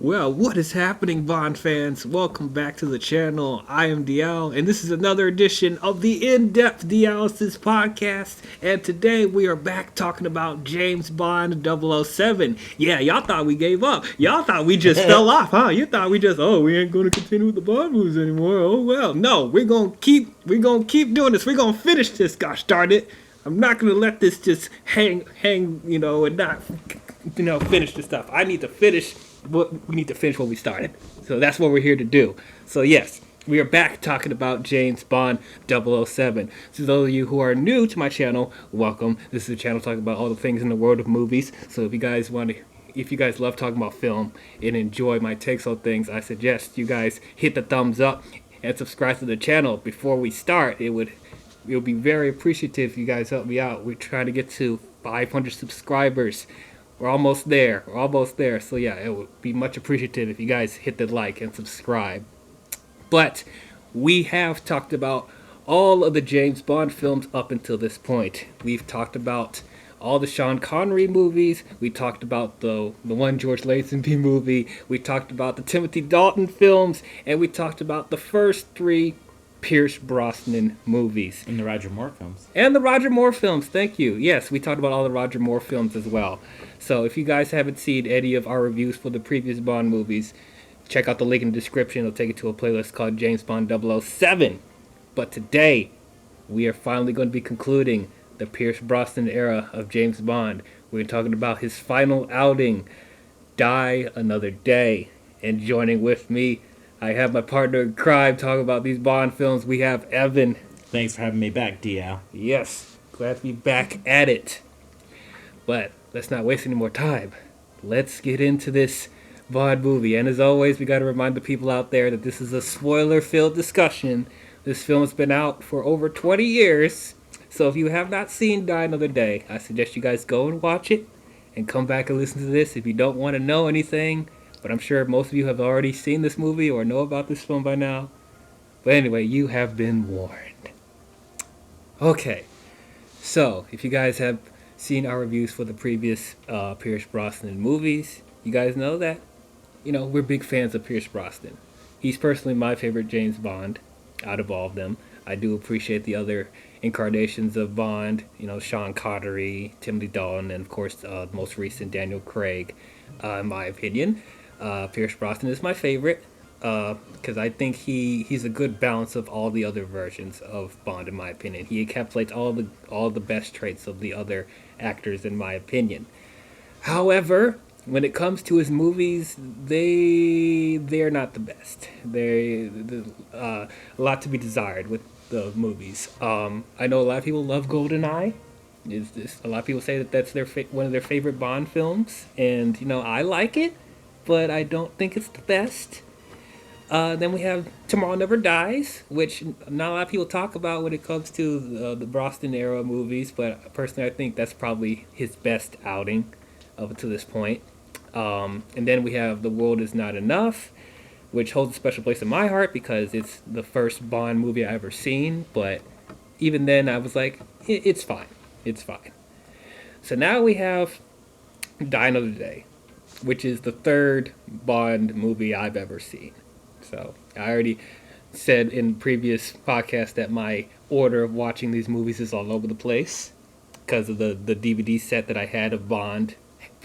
Well, what is happening, Bond fans? Welcome back to the channel. I am DL, and this is another edition of the In-Depth D-Alysis podcast. And today we are back talking about James Bond 007. Yeah, y'all thought we gave up. Y'all thought we just fell off, huh? You thought we just, we ain't gonna continue with the Bond movies anymore. Oh well. No, we're gonna keep doing this. We're gonna finish this, gosh darn it. I'm not gonna let this just hang, and not, finish the stuff. I need to finish. We need to finish what we started. So that's what we're here to do. So yes, we are back talking about James Bond 007. So those of you who are new to my channel, welcome. This is a channel talking about all the things in the world of movies. So if you guys love talking about film and enjoy my takes on things, I suggest you guys hit the thumbs up and subscribe to the channel. Before we start, it would be very appreciative if you guys help me out. We're trying to get to 500 subscribers. We're almost there. So yeah, it would be much appreciative if you guys hit the like and subscribe. But we have talked about all of the James Bond films up until this point. We've talked about all the Sean Connery movies. We talked about the one George Lazenby movie. We talked about the Timothy Dalton films. And we talked about the first 3 Pierce Brosnan movies. And the Roger Moore films. Thank you. Yes, we talked about all the Roger Moore films as well. So if you guys haven't seen any of our reviews for the previous Bond movies, check out the link in the description. It'll take you to a playlist called James Bond 007. But today, we are finally going to be concluding the Pierce Brosnan era of James Bond. We're talking about his final outing, Die Another Day. And joining with me, I have my partner in crime talking about these Bond films. We have Evan. Thanks for having me back, DL. Yes, glad to be back at it. But let's not waste any more time. Let's get into this Bond movie. And as always, we got to remind the people out there that this is a spoiler-filled discussion. This film has been out for over 20 years. So if you have not seen Die Another Day, I suggest you guys go and watch it and come back and listen to this if you don't want to know anything. But I'm sure most of you have already seen this movie or know about this film by now. But anyway, you have been warned. Okay, so if you guys have seen our reviews for the previous Pierce Brosnan movies, you guys know that, we're big fans of Pierce Brosnan. He's personally my favorite James Bond out of all of them. I do appreciate the other incarnations of Bond, Sean Connery, Timothy Dalton, and of course the most recent Daniel Craig, in my opinion. Pierce Brosnan is my favorite because I think he's a good balance of all the other versions of Bond, in my opinion. He encapsulates all the best traits of the other actors, in my opinion. However, when it comes to his movies, they're not the best. A lot to be desired with the movies. I know a lot of people love GoldenEye. A lot of people say that that's one of their favorite Bond films, and I like it, but I don't think it's the best. Then we have Tomorrow Never Dies, which not a lot of people talk about when it comes to the Brosnan era movies, but personally I think that's probably his best outing up until this point. And then we have The World Is Not Enough, which holds a special place in my heart because it's the first Bond movie I ever seen, but even then I was like, it's fine. So now we have Die Another Day, which is the third Bond movie I've ever seen. So I already said in previous podcasts that my order of watching these movies is all over the place because of the DVD set that I had of Bond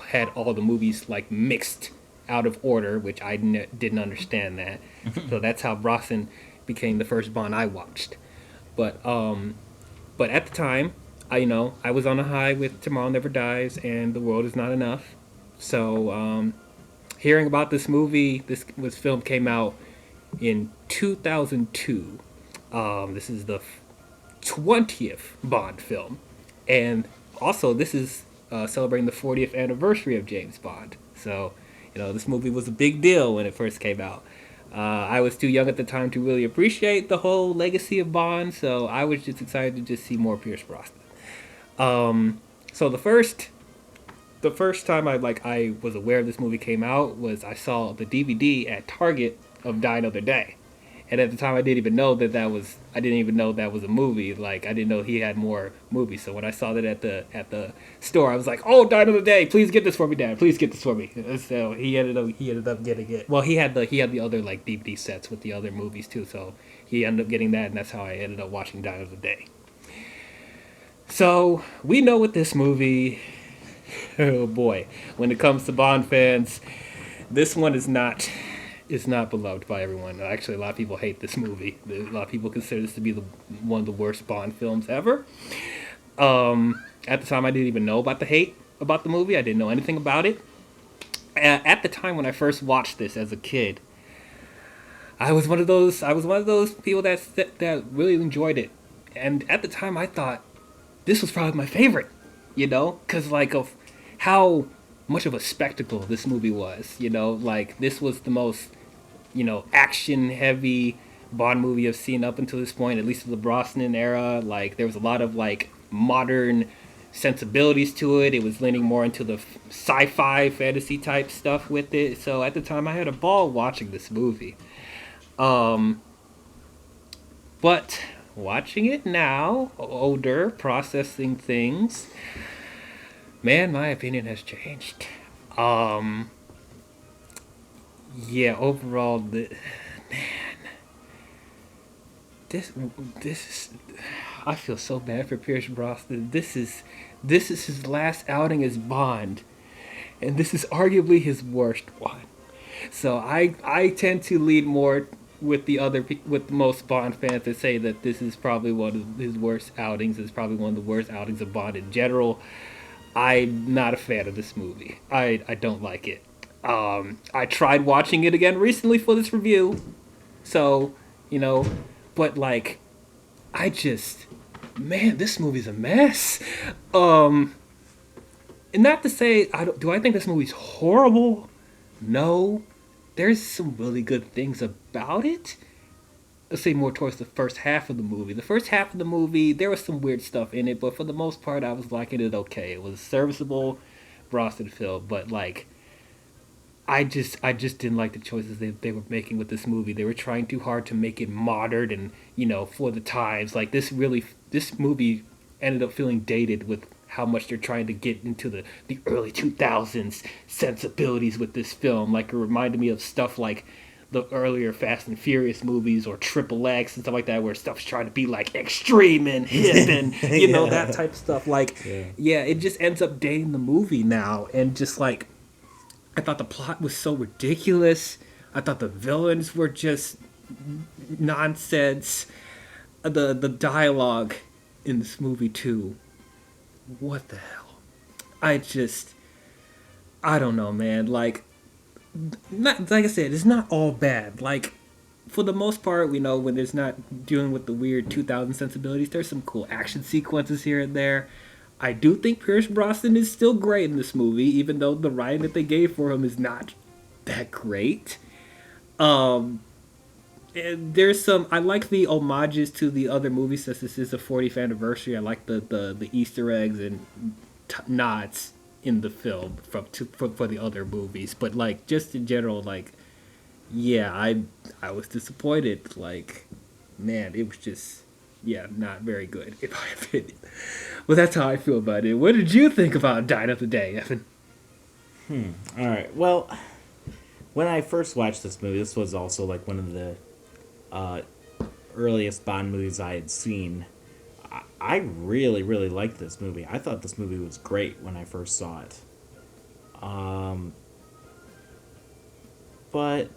had all the movies like mixed out of order, which I didn't understand that. So that's how Brosnan became the first Bond I watched. But at the time, I was on a high with Tomorrow Never Dies and The World Is Not Enough. So hearing about this movie, this film came out in 2002. This is the 20th Bond film. And also this is celebrating the 40th anniversary of James Bond. So, this movie was a big deal when it first came out. I was too young at the time to really appreciate the whole legacy of Bond, so I was just excited to just see more Pierce Brosnan. So the first time I was aware this movie came out was I saw the DVD at Target of Die Another Day. And at the time, I didn't even know I didn't even know that was a movie. Like, I didn't know he had more movies. So when I saw that at the store, I was like, "Oh, Dine of the Day! Please get this for me, Dad! Please get this for me!" So he ended up getting it. Well, he had the other like DVD sets with the other movies too. So he ended up getting that, and that's how I ended up watching Dine of the Day. So we know with this movie, oh boy, when it comes to Bond fans, this one is not beloved by everyone. Actually, a lot of people hate this movie. A lot of people consider this to be one of the worst Bond films ever. At the time, I didn't even know about the hate about the movie. I didn't know anything about it. At the time when I first watched this as a kid, I was one of those people that really enjoyed it. And at the time, I thought this was probably my favorite. Because like of how much of a spectacle this movie was. Like this was the most action heavy Bond movie I've seen up until this point, at least in the Brosnan era. Like there was a lot of like modern sensibilities to it. It was leaning more into the sci-fi fantasy type stuff with it. So at the time I had a ball watching this movie. But watching it now, older, processing things, man, my opinion has changed. Yeah, overall, this is. I feel so bad for Pierce Brosnan. This is his last outing as Bond, and this is arguably his worst one. So I tend to lean more with with most Bond fans that say that this is probably one of his worst outings. It's probably one of the worst outings of Bond in general. I'm not a fan of this movie. I don't like it. I tried watching it again recently for this review, so but like, man, this movie's a mess. And not to say do I think this movie's horrible? No, there's some really good things about it. Let's say more towards the first half of the movie. The first half of the movie, there was some weird stuff in it, but for the most part, I was liking it okay. It was a serviceable Brosnan film, but like, I just didn't like the choices they were making with this movie. They were trying too hard to make it modern and for the times. Like this movie ended up feeling dated with how much they're trying to get into the early 2000s sensibilities with this film. Like it reminded me of stuff like the earlier Fast and Furious movies or Triple X and stuff like that, where stuff's trying to be like extreme and hip and that type of stuff. Like yeah, it just ends up dating the movie now, and just like, I thought the plot was so ridiculous. I thought the villains were just nonsense. The dialogue in this movie too. What the hell? I don't know, man. Like, not like I said, it's not all bad. Like, for the most part, we know when there's not dealing with the weird 2000 sensibilities, there's some cool action sequences here and there. I do think Pierce Brosnan is still great in this movie, even though the writing that they gave for him is not that great. There's some. I like the homages to the other movies, since this is the 40th anniversary. I like the Easter eggs and nods in the film for the other movies. But like, just in general, like, yeah, I was disappointed. Like, man, it was just, yeah, not very good in my opinion. Well, that's how I feel about it. What did you think about Dine of the Day, Evan? All right. Well, when I first watched this movie, this was also like one of the earliest Bond movies I had seen. I really, really liked this movie. I thought this movie was great when I first saw it. But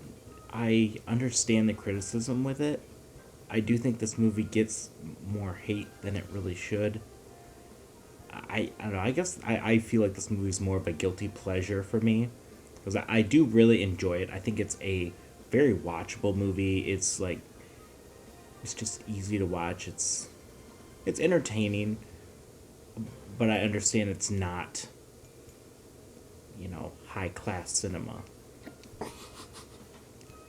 I understand the criticism with it. I do think this movie gets more hate than it really should. I don't know, I guess I feel like this movie's more of a guilty pleasure for me. Because I do really enjoy it. I think it's a very watchable movie. It's like, it's just easy to watch. It's entertaining. But I understand it's not, high-class cinema.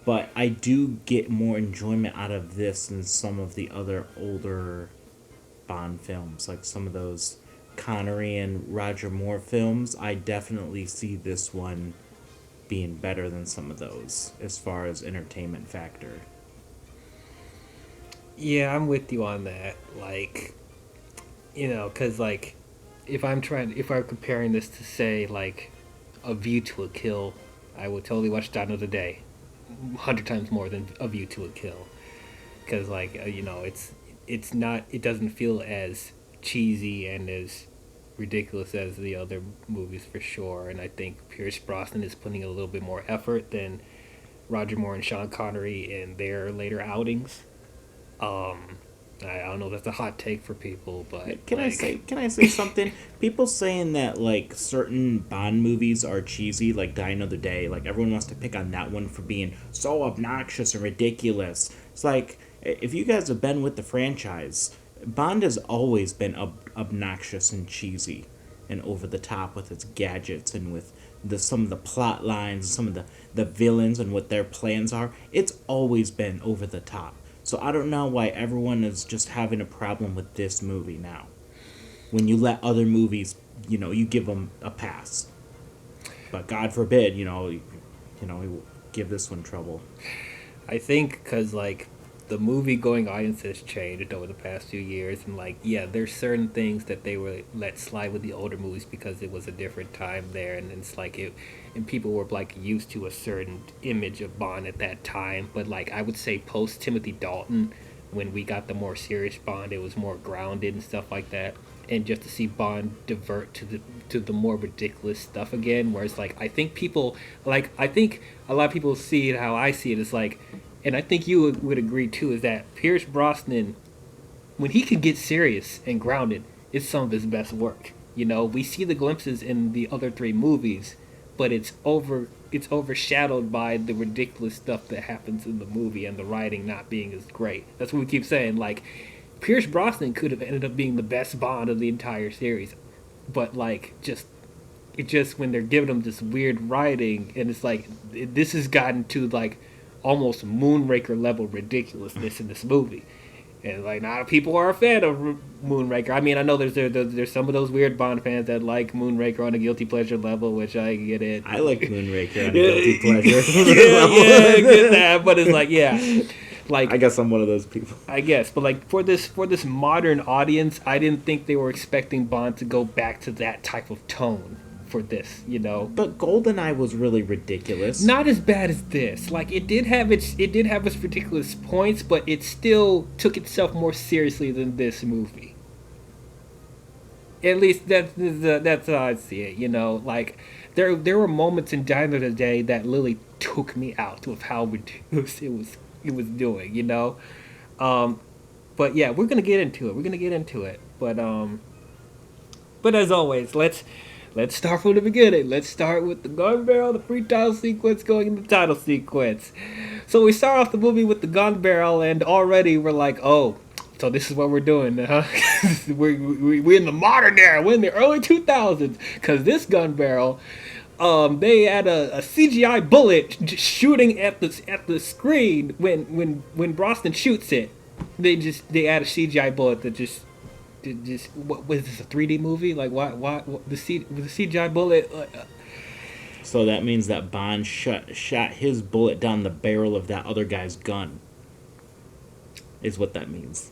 But I do get more enjoyment out of this than some of the other older Bond films. Like some of those Connery and Roger Moore films. I definitely see this one being better than some of those as far as entertainment factor. Yeah, I'm with you on that. Like, because like, if I'm comparing this to say like, A View to a Kill, I would totally watch Die Another Day, 100 times more than A View to a Kill, because like, it's not, it doesn't feel as cheesy and as ridiculous as the other movies for sure. And I think Pierce Brosnan is putting a little bit more effort than Roger Moore and Sean Connery in their later outings. Um, I don't know if that's a hot take for people, but like, Can I say something? People saying that like certain Bond movies are cheesy, like Die Another Day. Like everyone wants to pick on that one for being so obnoxious and ridiculous. It's like if you guys have been with the franchise, Bond has always been obnoxious and cheesy and over the top with its gadgets and with the some of the plot lines, some of the villains and what their plans are. It's always been over the top. So I don't know why everyone is just having a problem with this movie now. When you let other movies, you give them a pass. But God forbid, you give this one trouble. I think because like the movie going audience has changed over the past few years, and like yeah, there's certain things that they were let slide with the older movies because it was a different time there, and it's like it, and people were like used to a certain image of Bond at that time. But like I would say post Timothy Dalton, when we got the more serious Bond, it was more grounded and stuff like that. And just to see Bond divert to the more ridiculous stuff again, where it's like I think a lot of people see it how I see it. It's like, and I think you would agree too, is that Pierce Brosnan, when he can get serious and grounded, it's some of his best work. We see the glimpses in the other three movies, but it's overshadowed by the ridiculous stuff that happens in the movie and the writing not being as great. That's what we keep saying. Like, Pierce Brosnan could have ended up being the best Bond of the entire series, but like just when they're giving him this weird writing, and it's like this has gotten to like almost Moonraker level ridiculousness in this movie. And like, not people are a fan of Moonraker. I mean, I know there's some of those weird Bond fans that like Moonraker on a guilty pleasure level, which I get it. I like Moonraker on a guilty pleasure yeah, level. yeah, I get that. But it's like, yeah, like I guess I'm one of those people. I guess, but like for this modern audience, I didn't think they were expecting Bond to go back to that type of tone for this. But GoldenEye was really ridiculous. Not as bad as this. Like it did have its ridiculous points, but it still took itself more seriously than this movie. At least that's how I see it. Like there were moments in Die Another Day that literally took me out of how ridiculous it was doing. Um, but yeah, we're gonna get into it. But as always, let's start from the beginning. Let's start with the gun barrel, the pre-title sequence going in the title sequence. So we start off the movie with the gun barrel, and already we're like, oh, so this is what we're doing, huh? we're in the modern era. We're in the early 2000s, because this gun barrel, they had a CGI bullet shooting at the screen when Brosnan shoots it. They add a CGI bullet that just what was this, a 3D movie? Like why the CGI bullet? So that means that Bond shot his bullet down the barrel of that other guy's gun. Is what that means.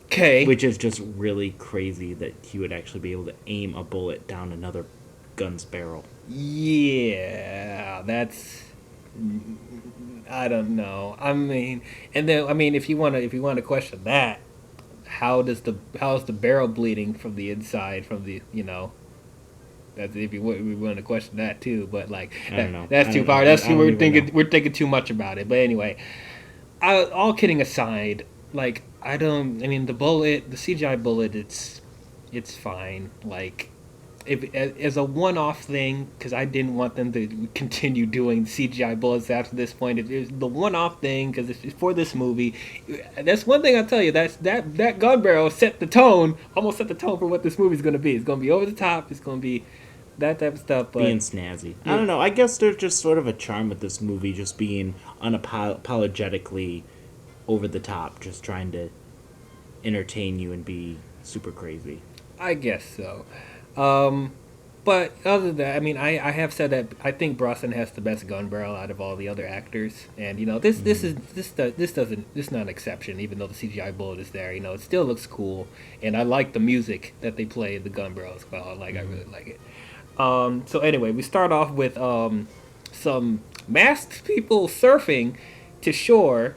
Okay. Which is just really crazy that he would actually be able to aim a bullet down another gun's barrel. Yeah, that's. I don't know. I mean, and then if you want to question that, how is the barrel bleeding from the inside from the. That's if we want to question that too, but like I don't know. That's I too don't far. know. That's I too. don't even know. We're thinking too much about it. But anyway, all kidding aside, like I don't. I mean, the CGI bullet, it's fine. Like, if as a one-off thing, because I didn't want them to continue doing CGI bullets after this point. If it's the one-off thing, because it's for this movie, that's one thing I'll tell you. That gun barrel set the tone, almost set the tone for what this movie's going to be. It's going to be over the top. It's going to be that type of stuff. But Being snazzy. Yeah. I don't know. I guess there's just sort of a charm with this movie, just being unapologetically over the top, just trying to entertain you and be super crazy. I guess so. But other than that, I mean, I have said that I think Brosnan has the best gun barrel out of all the other actors, and you know this not an exception. Even though the CGI bullet is there, you know, it still looks cool, and I like the music that they play in the gun barrel as well. I really like it. So anyway, we start off with some masked people surfing to shore,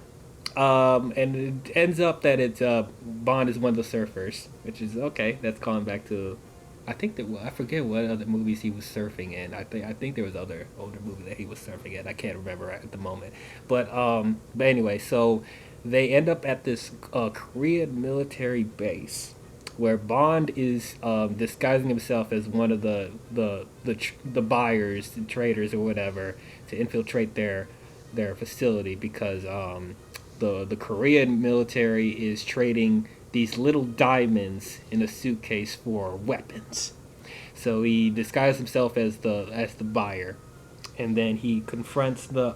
and it ends up that it's Bond is one of the surfers, which is okay. That's calling back to, I think that I forget what other movies he was surfing in. I think there was other older movie that he was surfing in. I can't remember at the moment. But anyway, so they end up at this Korean military base where Bond is disguising himself as one of the buyers, the traders or whatever, to infiltrate their facility because the Korean military is trading these little diamonds in a suitcase for weapons. So he disguises himself as the buyer, and then he confronts the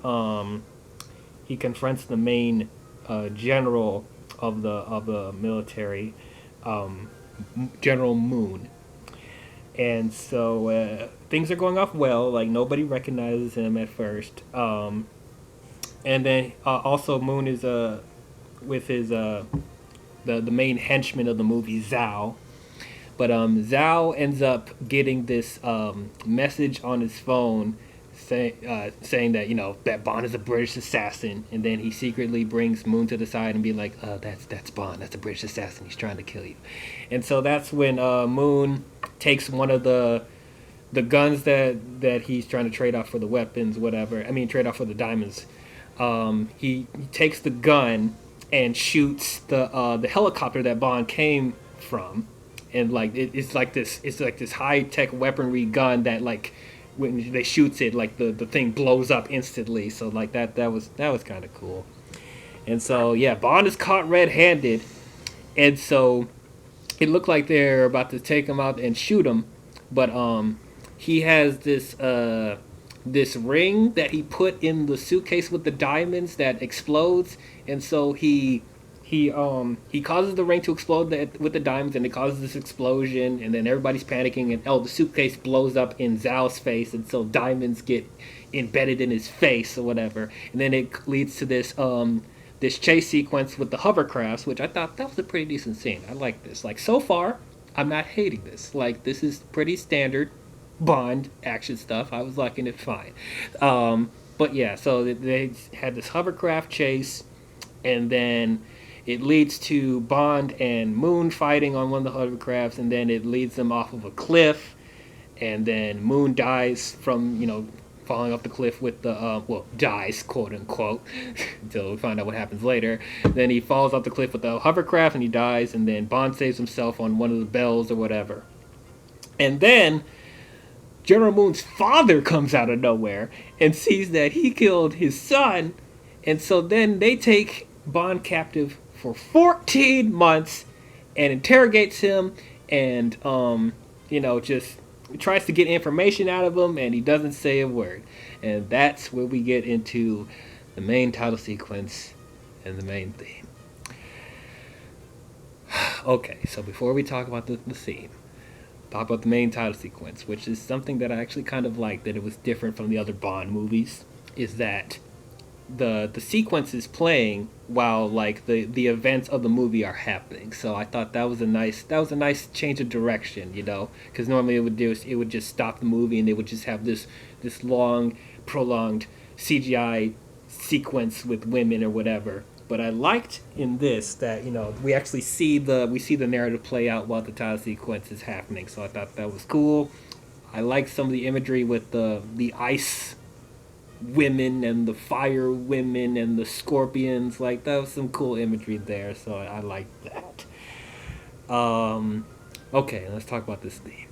main general of the military, General Moon. And so things are going off well. Like nobody recognizes him at first. And then also Moon is with his the main henchman of the movie, Zhao. But Zhao ends up getting this message on his phone saying that, you know, that Bond is a British assassin, and then he secretly brings Moon to the side and be like, that's Bond, that's a British assassin, he's trying to kill you. And so that's when Moon takes one of the guns that he's trying to trade off for the weapons, whatever. I mean, trade off for the diamonds. He takes the gun and shoots the helicopter that Bond came from, and like it's like this high tech weaponry gun that like when they shoots it, like the thing blows up instantly. So like that was kind of cool. And so yeah, Bond is caught red-handed, and so it looked like they're about to take him out and shoot him, but he has this ring that he put in the suitcase with the diamonds that explodes, and so he causes the ring to explode with the diamonds, and it causes this explosion, and then everybody's panicking, and the suitcase blows up in Zhao's face, and so diamonds get embedded in his face or whatever, and then it leads to this chase sequence with the hovercrafts, which I thought that was a pretty decent scene. I like this. Like so far, I'm not hating this. Like this is pretty standard Bond action stuff. I was liking it fine. But yeah, so they had this hovercraft chase, and then it leads to Bond and Moon fighting on one of the hovercrafts, and then it leads them off of a cliff, and then Moon dies from, you know, falling off the cliff with the, dies, quote unquote, until we find out what happens later. Then he falls off the cliff with the hovercraft and he dies, and then Bond saves himself on one of the bells or whatever. And then General Moon's father comes out of nowhere and sees that he killed his son, and so then they take Bond captive for 14 months and interrogates him, and just tries to get information out of him, and he doesn't say a word. And that's where we get into the main title sequence and the main theme. Okay, so before we talk about the theme, talk about the main title sequence, which is something that I actually kind of liked, that it was different from the other Bond movies, is that the sequence is playing while like the events of the movie are happening. So I thought that was a nice change of direction, you know, because normally it would just stop the movie and they would just have this long prolonged CGI sequence with women or whatever. But I liked in this that, you know, we actually see the narrative play out while the title sequence is happening. So I thought that was cool. I liked some of the imagery with the ice women and the fire women and the scorpions. Like, that was some cool imagery there, so I liked that. Okay, let's talk about this theme.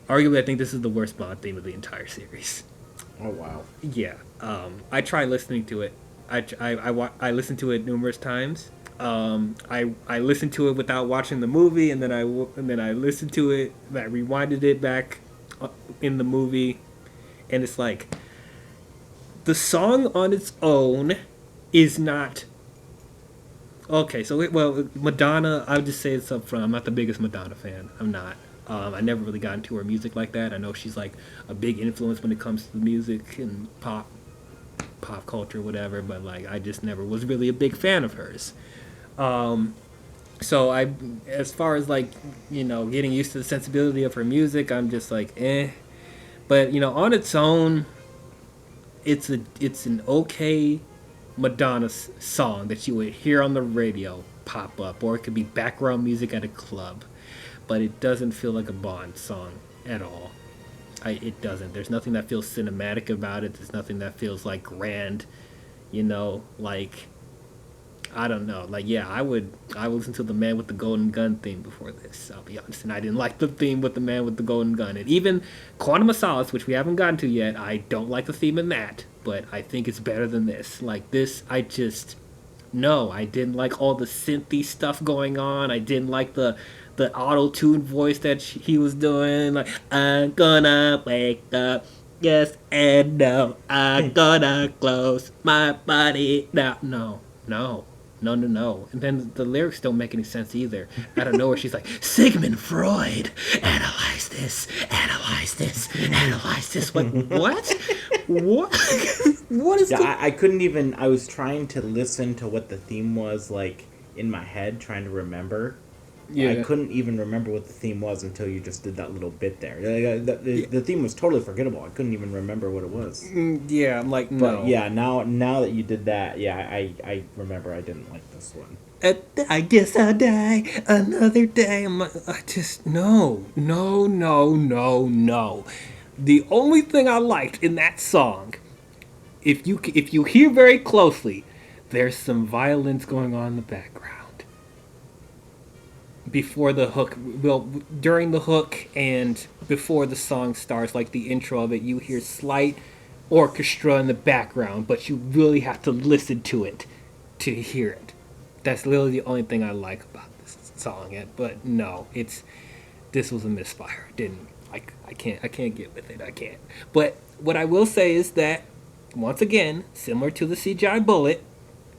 Arguably, I think this is the worst Bond theme of the entire series. Oh wow. Yeah. I tried listening to it. I listened to it numerous times. I listened to it without watching the movie, and then I listened to it. I rewinded it back in the movie, and it's like the song on its own is not okay. So Madonna, I would just say it's up front. I'm not the biggest Madonna fan. I'm not. I never really got into her music like that. I know she's like a big influence when it comes to music and pop culture, whatever. But like, I just never was really a big fan of hers. So I, as far as like, getting used to the sensibility of her music, I'm just like, eh. But on its own, it's an okay Madonna song that you would hear on the radio pop up, or it could be background music at a club. But it doesn't feel like a Bond song at all. It doesn't. There's nothing that feels cinematic about it. There's nothing that feels like grand. Like, I don't know. Like, yeah, I would listen to the Man with the Golden Gun theme before this. I'll be honest, and I didn't like the theme with the Man with the Golden Gun, and even Quantum of Solace, which we haven't gotten to yet. I don't like the theme in that, but I think it's better than this. Like this, no, I didn't like all the synthy stuff going on. I didn't like the auto tune voice that he was doing. Like, I'm gonna wake up. Yes and no. I'm gonna close my body now. No. No. And then the lyrics don't make any sense either. Out of nowhere, she's like, Sigmund Freud, analyze this, analyze this, analyze this. Like, what? What? What is I couldn't even, I was trying to listen to what the theme was, like, in my head, trying to remember. Yeah. I couldn't even remember what the theme was until you just did that little bit there. The theme was totally forgettable. I couldn't even remember what it was. Yeah, I'm like, no. But yeah, now that you did that, yeah, I remember I didn't like this one. I guess I'll die another day. I'm like, no. The only thing I liked in that song, if you hear very closely, there's some violins going on in the background. Before the hook, during the hook and before the song starts, like the intro of it, you hear slight orchestra in the background, but you really have to listen to it to hear it. That's literally the only thing I like about this song. But no, this was a misfire. I can't get with it. I can't. But what I will say is that once again, similar to the CGI bullet,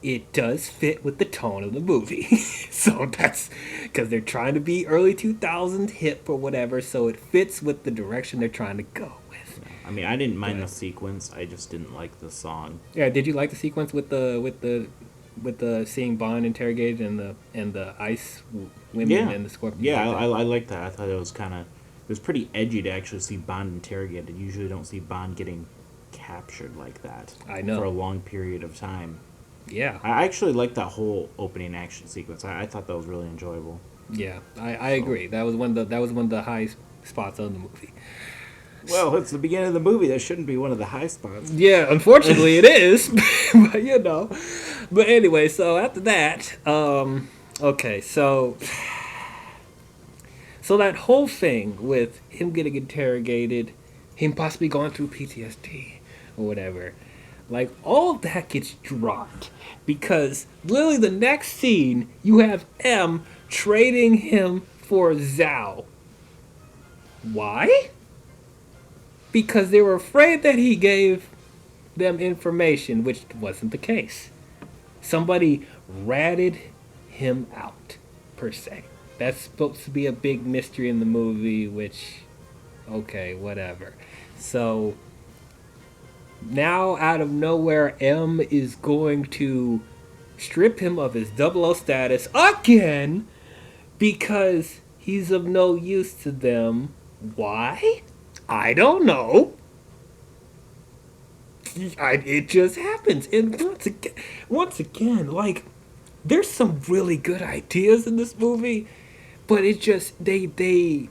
it does fit with the tone of the movie. So that's because they're trying to be early 2000s hip or whatever, so it fits with the direction they're trying to go with. I mean, I didn't mind the sequence. I just didn't like the song. Yeah, did you like the sequence with the seeing Bond interrogated and the ice women and the scorpion? Yeah, I like that. I thought it was pretty edgy to actually see Bond interrogated. You usually don't see Bond getting captured like that. I know. For a long period of time. Yeah. I actually liked that whole opening action sequence. I thought that was really enjoyable. Yeah, I agree. That was one of the high spots of the movie. Well, it's the beginning of the movie. That shouldn't be one of the high spots. Yeah, unfortunately it is. But But anyway, so after that, okay, so that whole thing with him getting interrogated, him possibly going through PTSD or whatever, like, all of that gets dropped because literally the next scene, you have M trading him for Zhao. Why? Because they were afraid that he gave them information, which wasn't the case. Somebody ratted him out, per se. That's supposed to be a big mystery in the movie, which, okay, whatever. So now, out of nowhere, M is going to strip him of his 00 status again because he's of no use to them. Why? I don't know. It just happens. And once again, like, there's some really good ideas in this movie, but it just, they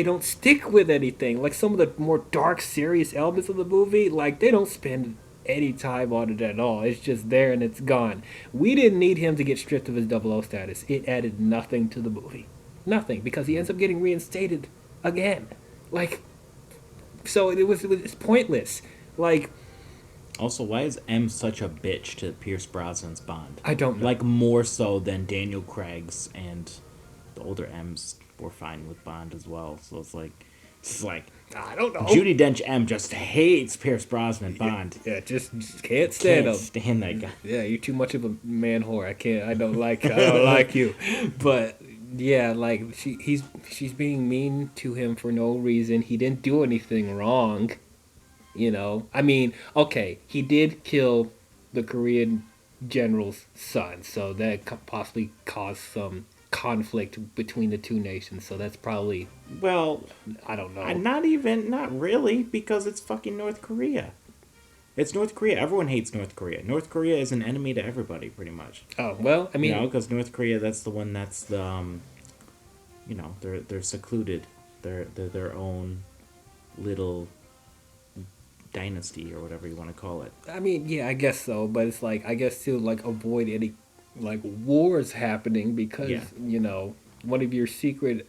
don't stick with anything. Like, some of the more dark, serious elements of the movie, like, they don't spend any time on it at all. It's just there and it's gone. We didn't need him to get stripped of his 00 status. It added nothing to the movie. Nothing, because he ends up getting reinstated again. Like, so it's pointless. Like, also, why is M such a bitch to Pierce Brosnan's Bond? I don't know. Like, more so than Daniel Craig's, and the older M's were fine with Bond as well. So it's like I don't know. Judi Dench M just hates Pierce Brosnan Bond. Yeah, just can't stand him. Stand that guy. Yeah, you're too much of a man whore. I don't like you. But Yeah, like she's being mean to him for no reason. He didn't do anything wrong. I mean, okay, he did kill the Korean general's son, so that could possibly caused some conflict between the two nations. So that's probably, Well, I don't know. not really, because it's fucking North Korea. It's North Korea. Everyone hates North Korea. North Korea is an enemy to everybody, pretty much. Oh well, I mean, Because North Korea, that's the one that's the, they're secluded. They're their own little dynasty or whatever you want to call it. I mean, yeah, I guess so, but it's like I guess to like avoid any like wars happening because Yeah. one of your secret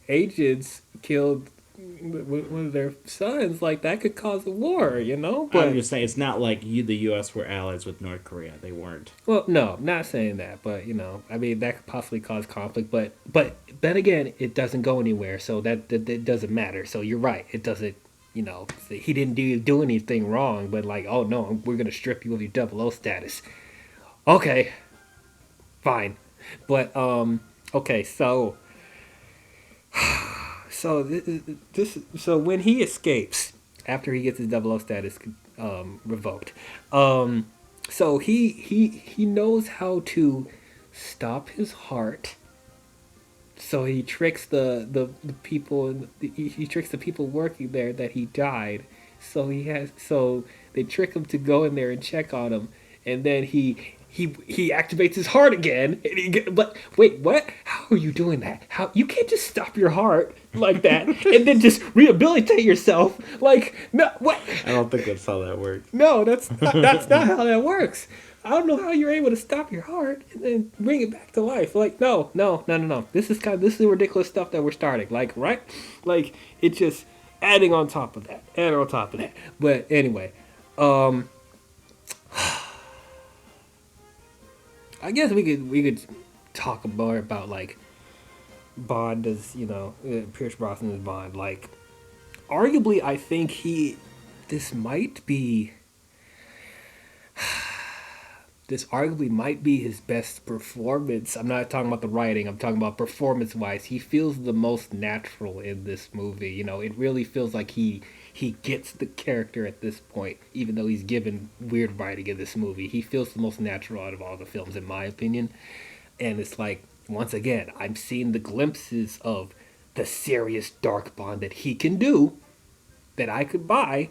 agents killed one of their sons. Like that could cause a war, But I'm just saying, it's not like the U.S. were allies with North Korea. They weren't. Well, no, not saying that, but I mean that could possibly cause conflict. But then again, it doesn't go anywhere, so that it doesn't matter. So you're right, it doesn't. He didn't do anything wrong, but like, oh no, we're gonna strip you of your 00 status. Okay, fine, but okay, so when he escapes after he gets his 00 status revoked, so he knows how to stop his heart. So he tricks the people. He tricks the people working there that he died. So they trick him to go in there and check on him, and then he activates his heart again. But wait, what? How are you doing that? How you can't just stop your heart like that and then just rehabilitate yourself? Like no, what? I don't think that's how that works. No, that's not how that works. I don't know how you're able to stop your heart and then bring it back to life. Like, no. This is the ridiculous stuff that we're starting. Like, right? Like, it's just adding on top of that. But anyway, I guess we could talk more about like Bond as Pierce Brosnan's Bond. Like, arguably, I think this arguably might be his best performance. I'm not talking about the writing. I'm talking about performance-wise. He feels the most natural in this movie. It really feels like he gets the character at this point, even though he's given weird writing in this movie. He feels the most natural out of all the films, in my opinion. And it's like, once again, I'm seeing the glimpses of the serious dark Bond that he can do, that I could buy.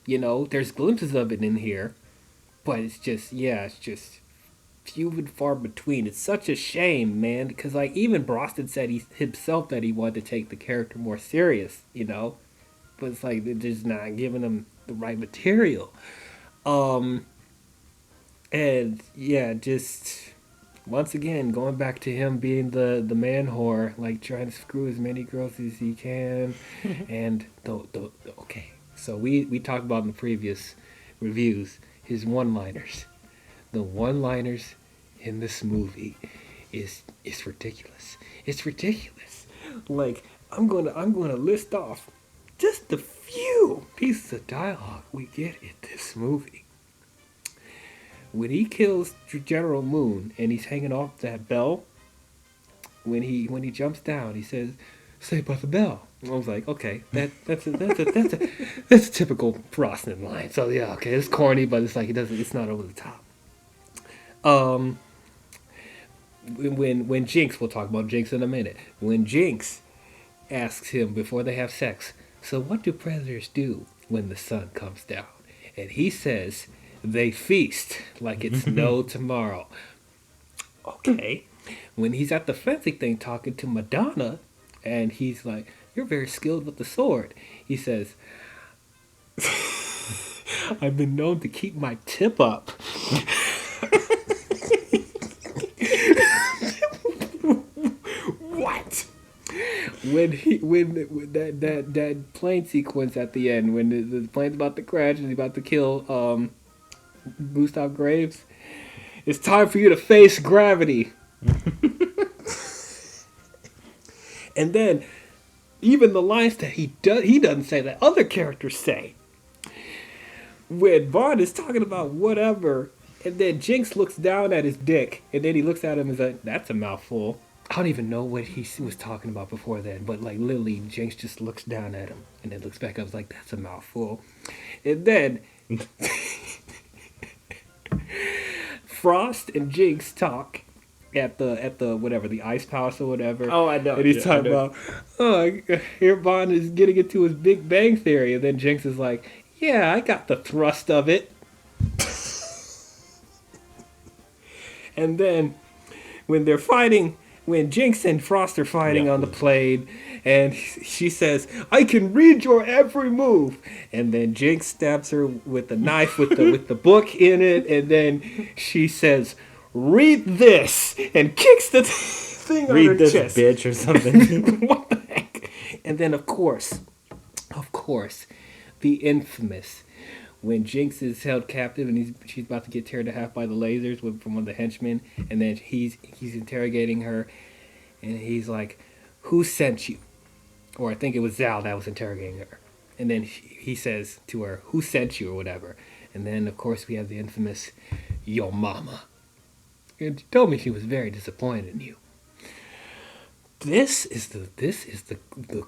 There's glimpses of it in here. But it's just few and far between. It's such a shame, man, because like even Brosnan said himself that he wanted to take the character more serious, but it's like they're just not giving him the right material. And yeah, just once again going back to him being the man whore, like trying to screw as many girls as he can, and okay, so we talked about in the previous reviews. His one-liners. The one-liners in this movie is ridiculous. It's ridiculous. Like I'm gonna list off just the few pieces of dialogue we get in this movie. When he kills General Moon and he's hanging off that bell, when he jumps down, he says, "Saved by the bell." I was like, okay, that's a typical Brosnan line. So yeah, okay, it's corny, but it's like it's not over the top. When Jinx, we'll talk about Jinx in a minute. When Jinx asks him before they have sex, so what do predators do when the sun comes down? And he says, they feast like it's no tomorrow. Okay. When he's at the fencing thing talking to Madonna, and he's like, you're very skilled with the sword. He says, I've been known to keep my tip up. What? When that plane sequence at the end, when the plane's about to crash and he's about to kill Gustav Graves, it's time for you to face gravity. And then even the lines that he doesn't say that other characters say. When Bond is talking about whatever, and then Jinx looks down at his dick, and then he looks at him and is like, that's a mouthful. I don't even know what he was talking about before then, but like literally, Jinx just looks down at him and then looks back up. I was like, "That's a mouthful." And then Frost and Jinx talk at the whatever, the ice palace or whatever. Oh, I know. And he's Yeah, talking I know. about, oh, here Bond is getting into his Big Bang Theory, and then Jinx is like, yeah, I got the thrust of it. And then when they're fighting, when Jinx and Frost are fighting Yeah. on the plane, and she says, "I can read your every move," and then Jinx stabs her with a knife with the book in it, and then she says, "Read this," and kicks the thing on her Read this, chest. bitch, or something. What the heck? And then of course, the infamous, when Jinx is held captive and she's about to get teared to half by the lasers from one of the henchmen, and then he's interrogating her, and he's like, "Who sent you?" Or I think it was Zal that was interrogating her, and then he says to her, "Who sent you?" or whatever, and then of course we have the infamous, "Your mama," and she told me she was very disappointed in you. This is the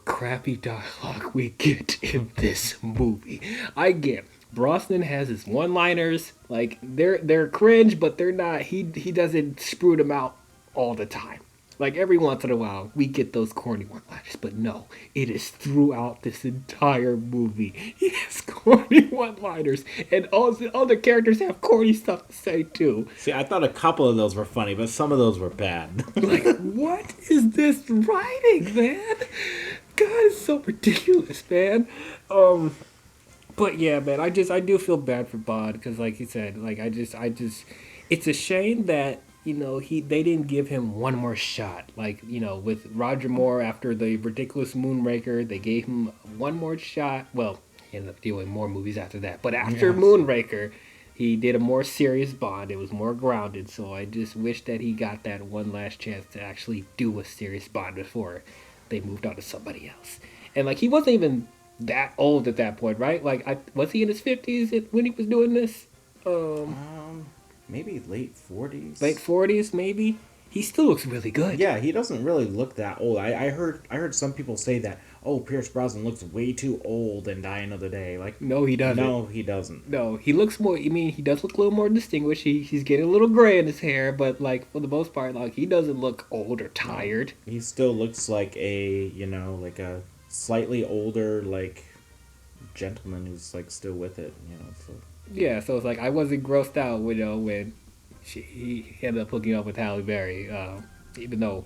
crappy dialogue we get in this movie. I get Brosnan has his one-liners, like they're cringe, but they're not. He doesn't sprout them out all the time. Like every once in a while, we get those corny one-liners, but no, it is throughout this entire movie. He has corny one-liners, and all the other characters have corny stuff to say too. See, I thought a couple of those were funny, but some of those were bad. Like, what is this writing, man? God, it's so ridiculous, man. But yeah, man, I do feel bad for Bond because, like you said, like I just, it's a shame that they didn't give him one more shot. Like with Roger Moore after the ridiculous Moonraker, they gave him one more shot. Well, he ended up doing more movies after that, but after Moonraker, he did a more serious Bond. It was more grounded. So I just wish that he got that one last chance to actually do a serious Bond before they moved on to somebody else. And like he wasn't even that old at that point, right? Like, was he in his 50s when he was doing this? Maybe late 40s. Late 40s, maybe. He still looks really good. Yeah, he doesn't really look that old. I heard some people say that, oh, Pierce Brosnan looks way too old in Die Another Day. Like, No, he doesn't. No, he doesn't. No, he looks more. I mean, he does look a little more distinguished. He's getting a little gray in his hair, but like for the most part, like he doesn't look old or tired. He still looks like a a slightly older gentleman who's still with it. So. Yeah, so it's like I wasn't grossed out, when he ended up hooking up with Halle Berry. Even though,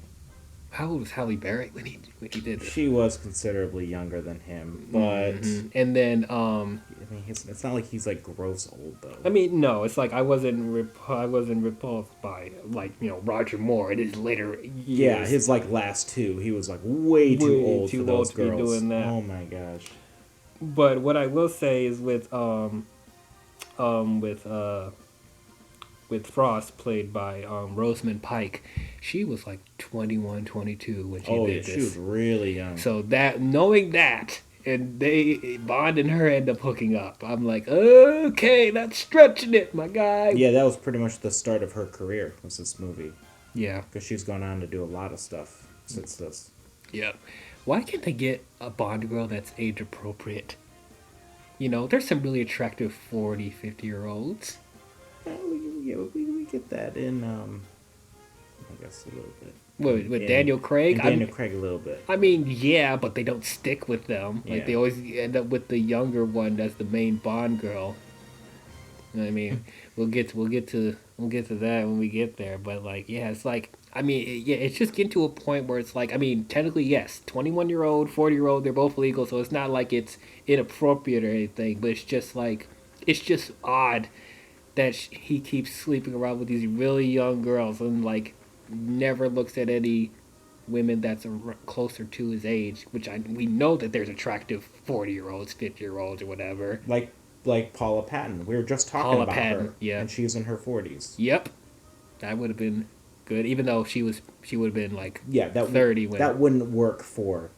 how old was Halle Berry when he did this? She was considerably younger than him, but And then I mean, it's not like he's gross old though. I mean, no, it's like I wasn't repulsed by Roger Moore in his later years. Yeah, his last two, he was way too old for those to be girls. doing that. Oh my gosh. But what I will say is with Frost, played by Rosamund Pike, she was 21, 22 when she did this. She was really young. So knowing that, and Bond and her end up hooking up, I'm like, okay, that's stretching it, my guy. Yeah, that was pretty much the start of her career, was this movie. Yeah. Because she's gone on to do a lot of stuff since this. Yeah. Why can't they get a Bond girl that's age appropriate? There's some really attractive 40, 50-year-olds. We get that in, I guess a little bit. With Daniel Craig? Daniel Craig a little bit. I mean, yeah, but they don't stick with them. Yeah. They always end up with the younger one as the main Bond girl. You know what I mean? we'll get to that when we get there. But it's it's just getting to a point where it's technically yes, 21-year-old, 40-year-old, they're both legal, so it's not like it's inappropriate or anything. But it's just odd that he keeps sleeping around with these really young girls and never looks at any women that's closer to his age, which we know that there's attractive 40-year-olds, 50-year-olds, or whatever. Like Paula Patton. We were just talking about her. Yeah. And she's in her 40s. Yep. That would have been good, even though she would have been 30 when... That wouldn't work for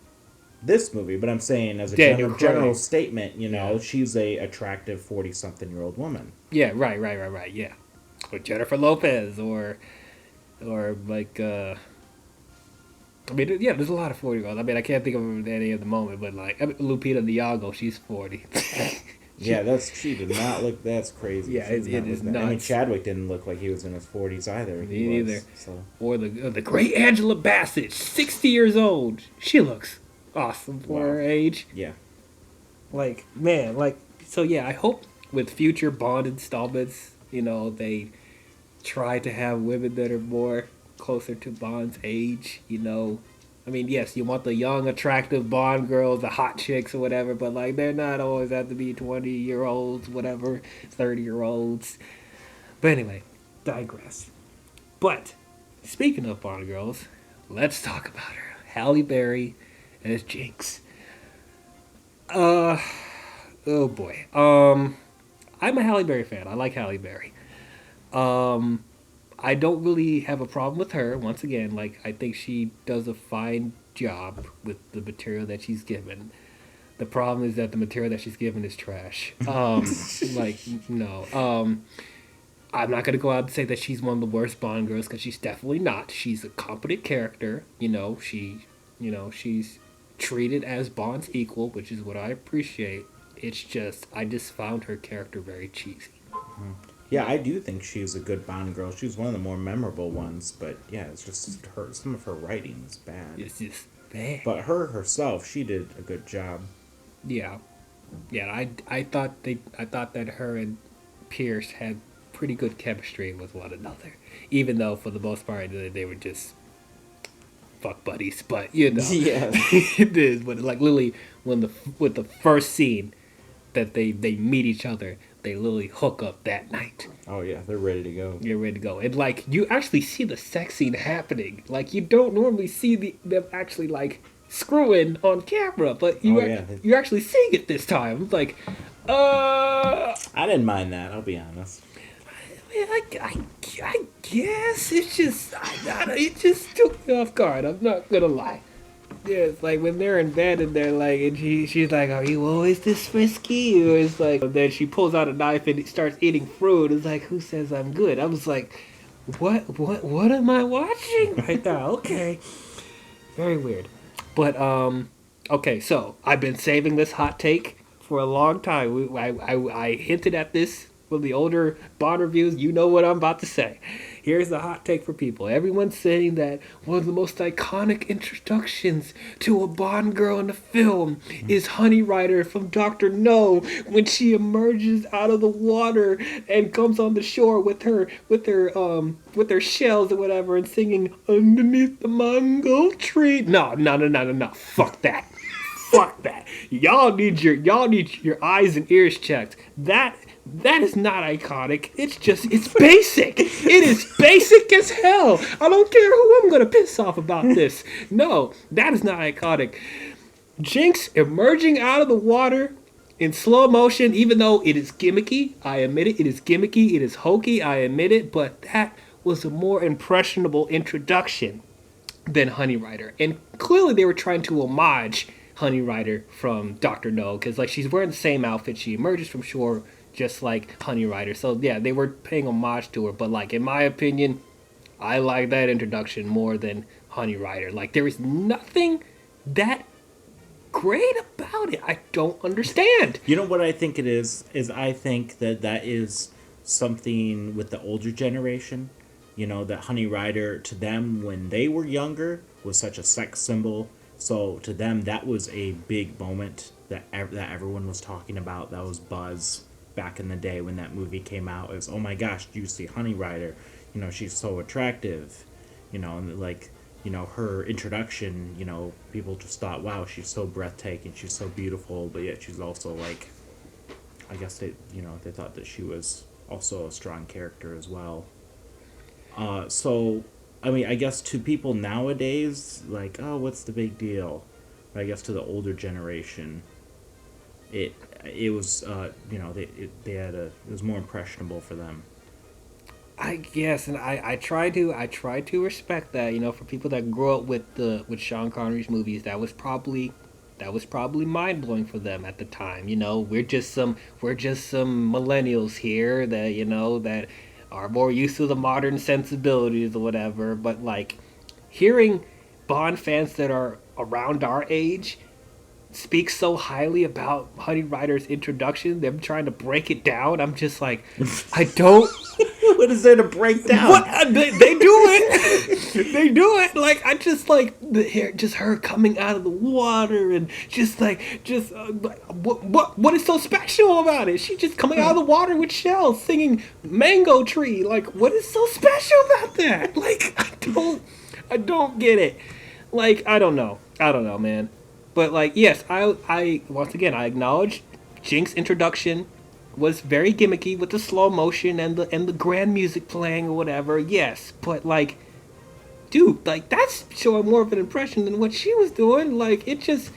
this movie, but I'm saying as a general statement, she's a attractive 40-something-year-old woman. Yeah, right, yeah. Or Jennifer Lopez, or I mean, yeah, there's a lot of 40-year-olds. I mean, I can't think of any at the moment, but like Lupita Nyong'o, she's 40. Yeah, she did not look. That's crazy. Yeah, She did it not is look that. I mean, nuts. Chadwick didn't look like he was in his 40s either. Me He neither. was, so. Or the great Angela Bassett, 60 years old. She looks awesome for her age. Yeah. Like, man, like, so yeah, I hope with future Bond installments, they try to have women that are more closer to Bond's age, I mean, yes, you want the young, attractive Bond girls, the hot chicks or whatever, but like they're not always have to be 20-year-olds, whatever, 30-year-olds. But anyway, digress. But speaking of Bond girls, let's talk about her. Halle Berry as Jinx. Oh boy. I'm a Halle Berry fan. I like Halle Berry. I don't really have a problem with her. Once again, like I think she does a fine job with the material that she's given. The problem is that the material that she's given is trash. Like no. I'm not gonna go out and say that she's one of the worst Bond girls because she's definitely not. She's a competent character. She's treated as Bond's equal, which is what I appreciate. It's just I just found her character very cheesy. Mm-hmm. Yeah, I do think she's a good Bond girl. She was one of the more memorable ones, but yeah, it's just some of her writing is bad. It's just bad. But her herself, she did a good job. Yeah. I thought that her and Pierce had pretty good chemistry with one another, even though for the most part they were just fuck buddies. But Yeah. it is. But like literally, with the first scene that they meet each other, they literally hook up that night. Oh yeah, they're ready to go. You're ready to go, and like you actually see the sex scene happening. Like you don't normally see them actually like screwing on camera, but you're actually seeing it this time. It's like, I didn't mind that. I'll be honest. I guess it's just it just took me off guard. I'm not gonna lie. Yeah, it's like when they're in bed and they're like, and she's like, "Are you always this frisky?" Or it's like, and then she pulls out a knife and starts eating fruit. It's like, who says I'm good? I was like, what am I watching right now? Okay, very weird. But okay, so I've been saving this hot take for a long time. I hinted at this with the older Bond reviews. You know what I'm about to say. Here's the hot take for people. Everyone's saying that one of the most iconic introductions to a Bond girl in the film is Honey Rider from Dr. No when she emerges out of the water and comes on the shore with her shells or whatever and singing Underneath the Mango Tree. No. Fuck that. Fuck that. Y'all need your eyes and ears checked. That is not iconic. It's basic. It is basic as hell. I don't care who I'm gonna piss off about this. No, that is not iconic. Jinx emerging out of the water in slow motion, even though it is gimmicky, I admit it. It is gimmicky, it is hokey, I admit it, but that was a more impressionable introduction than Honey Rider. And clearly they were trying to homage Honey Rider from Dr. No, because like she's wearing the same outfit. She emerges from shore just like Honey Rider. So yeah, they were paying homage to her. But like in my opinion, I like that introduction more than Honey Rider. Like there is nothing that great about it. I don't understand. You know what I think it is I think that is something with the older generation. You know, that Honey Rider to them when they were younger was such a sex symbol. So to them that was a big moment that everyone was talking about. That was buzz back in the day when that movie came out. It was, oh my gosh, do you see Honey Rider? You know, she's so attractive. You know, and like, you know, her introduction, you know, people just thought, wow, she's so breathtaking, she's so beautiful, but yet she's also like, I guess they thought that she was also a strong character as well. So, I mean, I guess to people nowadays, like, oh, what's the big deal? But I guess to the older generation, it was, you know, it was more impressionable for them. I guess, and I try to respect that. You know, for people that grew up with Sean Connery's movies, that was probably mind blowing for them at the time. You know, we're just some millennials here that, you know, that are more used to the modern sensibilities or whatever. But like hearing Bond fans that are around our age speak so highly about Honey Rider's introduction, them trying to break it down. I'm just like, I don't. What is there to break down? What they do it? They do it. Like I just like the hair, just her coming out of the water and just what is so special about it? She just coming out of the water with shells, singing "Mango Tree." Like what is so special about that? Like I don't get it. Like I don't know, man. But like yes, I once again I acknowledge Jink's introduction was very gimmicky with the slow motion and the grand music playing or whatever. Yes, but like, dude, like that's showing more of an impression than what she was doing. Like it just,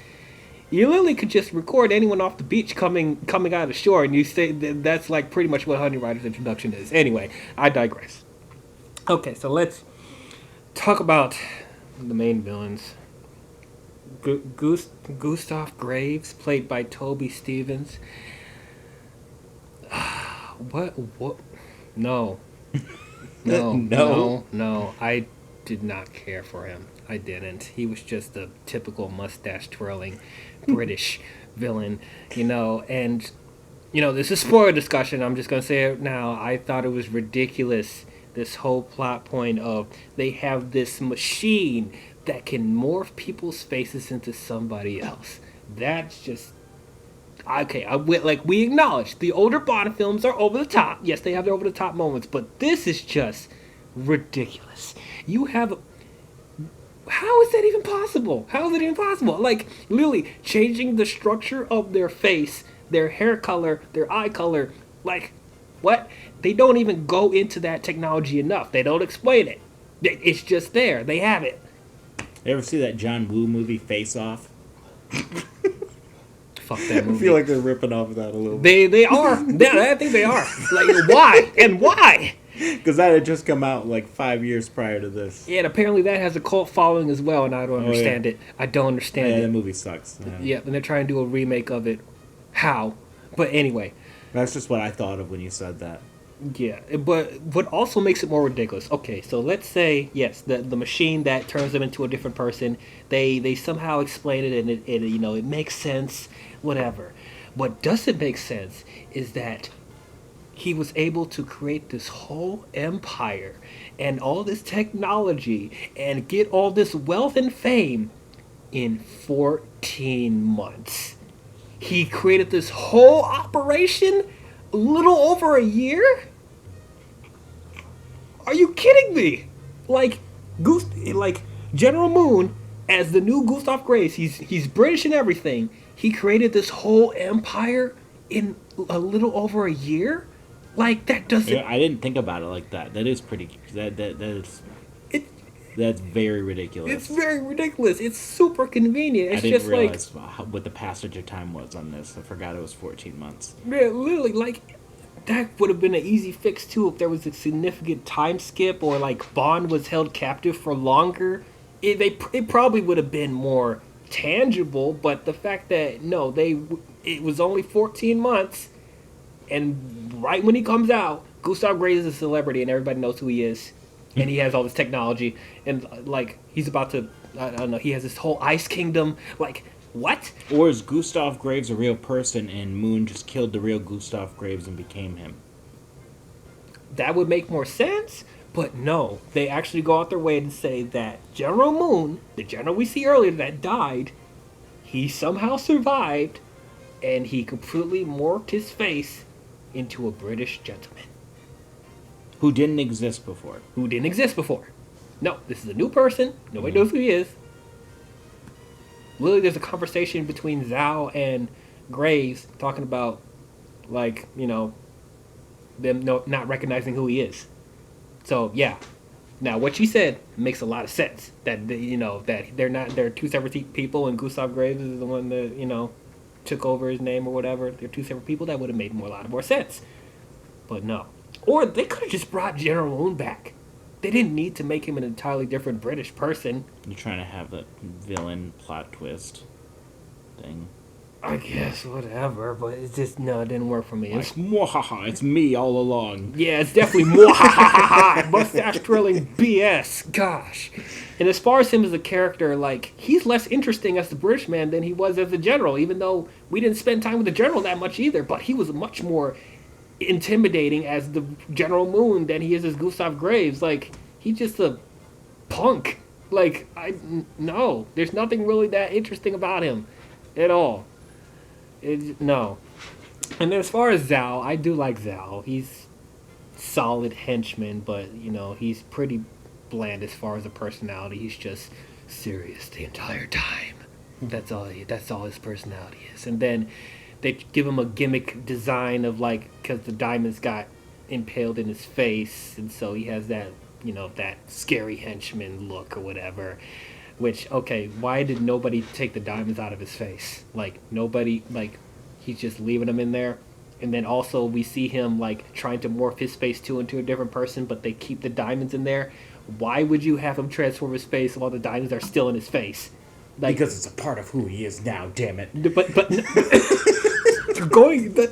you literally could just record anyone off the beach coming out of shore, and you say that's like pretty much what Honey Rider's introduction is. Anyway, I digress. Okay, so let's talk about the main villains. Gustav Graves, played by Toby Stevens. What? No. No. I did not care for him. I didn't. He was just a typical mustache twirling British villain, and, this is spoiler discussion. I'm just going to say it now. I thought it was ridiculous, this whole plot point of they have this machine that can morph people's faces into somebody else. That's just okay. We acknowledge the older Bond films are over the top. Yes, they have their over the top moments, but this is just ridiculous. You have how is that even possible? How is it even possible? Like literally changing the structure of their face, their hair color, their eye color. Like what? They don't even go into that technology enough. They don't explain it. It's just there. They have it. You ever see that John Woo movie, Face Off? Fuck that movie. I feel like they're ripping off that a little bit. They are. Yeah, I think they are. Like, why? And why? Because that had just come out like 5 years prior to this. Yeah, and apparently that has a cult following as well, and I don't understand it. I don't understand it. Yeah, that movie sucks. Yeah, and they're trying to do a remake of it. How? But anyway. That's just what I thought of when you said that. Yeah, but what also makes it more ridiculous. Okay, so let's say yes, the machine that turns them into a different person. They somehow explain it, and it makes sense. Whatever. What doesn't make sense is that he was able to create this whole empire and all this technology and get all this wealth and fame in 14 months. He created this whole operation a little over a year? Are you kidding me? Like General Moon as the new Gustav Graves, he's British and everything. He created this whole empire in a little over a year? Like that doesn't I didn't think about it like that. That is pretty that's very ridiculous. It's very ridiculous. It's super convenient. It's I didn't just realize what the passage of time was on this. I forgot it was 14 months. Yeah, literally, like, that would have been an easy fix, too, if there was a significant time skip or, like, Bond was held captive for longer. It probably would have been more tangible, but the fact that, no, it was only 14 months, and right when he comes out, Gustav Graves is a celebrity and everybody knows who he is. And he has all this technology, and like he's about to, I don't know. He has this whole ice kingdom. Like what? Or is Gustav Graves a real person, and Moon just killed the real Gustav Graves and became him? That would make more sense. But no, they actually go out their way to say that General Moon, the general we see earlier that died, he somehow survived, and he completely morphed his face into a British gentleman. Who didn't exist before. No, this is a new person. Nobody knows who he is. Literally, there's a conversation between Zhao and Graves talking about, like, them not recognizing who he is. So, yeah. Now, what she said makes a lot of sense. That, that they're two separate people, and Gustav Graves is the one that, took over his name or whatever. They're two separate people. That would have made a lot more sense. But no. Or they could have just brought General Moon back. They didn't need to make him an entirely different British person. You're trying to have that villain plot twist thing. I guess whatever, but it's just no, it didn't work for me. Like, mwahaha, it's me all along. Yeah, it's definitely more mustache twirling BS. Gosh. And as far as him as a character, like he's less interesting as the British man than he was as a general. Even though we didn't spend time with the general that much either, but he was much more intimidating as the General Moon than he is as Gustav Graves. Like he's just a punk. Like no, there's nothing really that interesting about him at all. No. And then as far as Zhao, I do like Zhao. He's solid henchman, but he's pretty bland as far as a personality. He's just serious the entire time. That's all. That's all his personality is. And then they give him a gimmick design of like because the diamonds got impaled in his face, and so he has that that scary henchman look or whatever. Which okay, why did nobody take the diamonds out of his face? Like nobody like. He's just leaving them in there. And then also we see him like trying to morph his face into a different person, but they keep the diamonds in there. Why would you have him transform his face while the diamonds are still in his face? Like, because it's a part of who he is now, damn it. But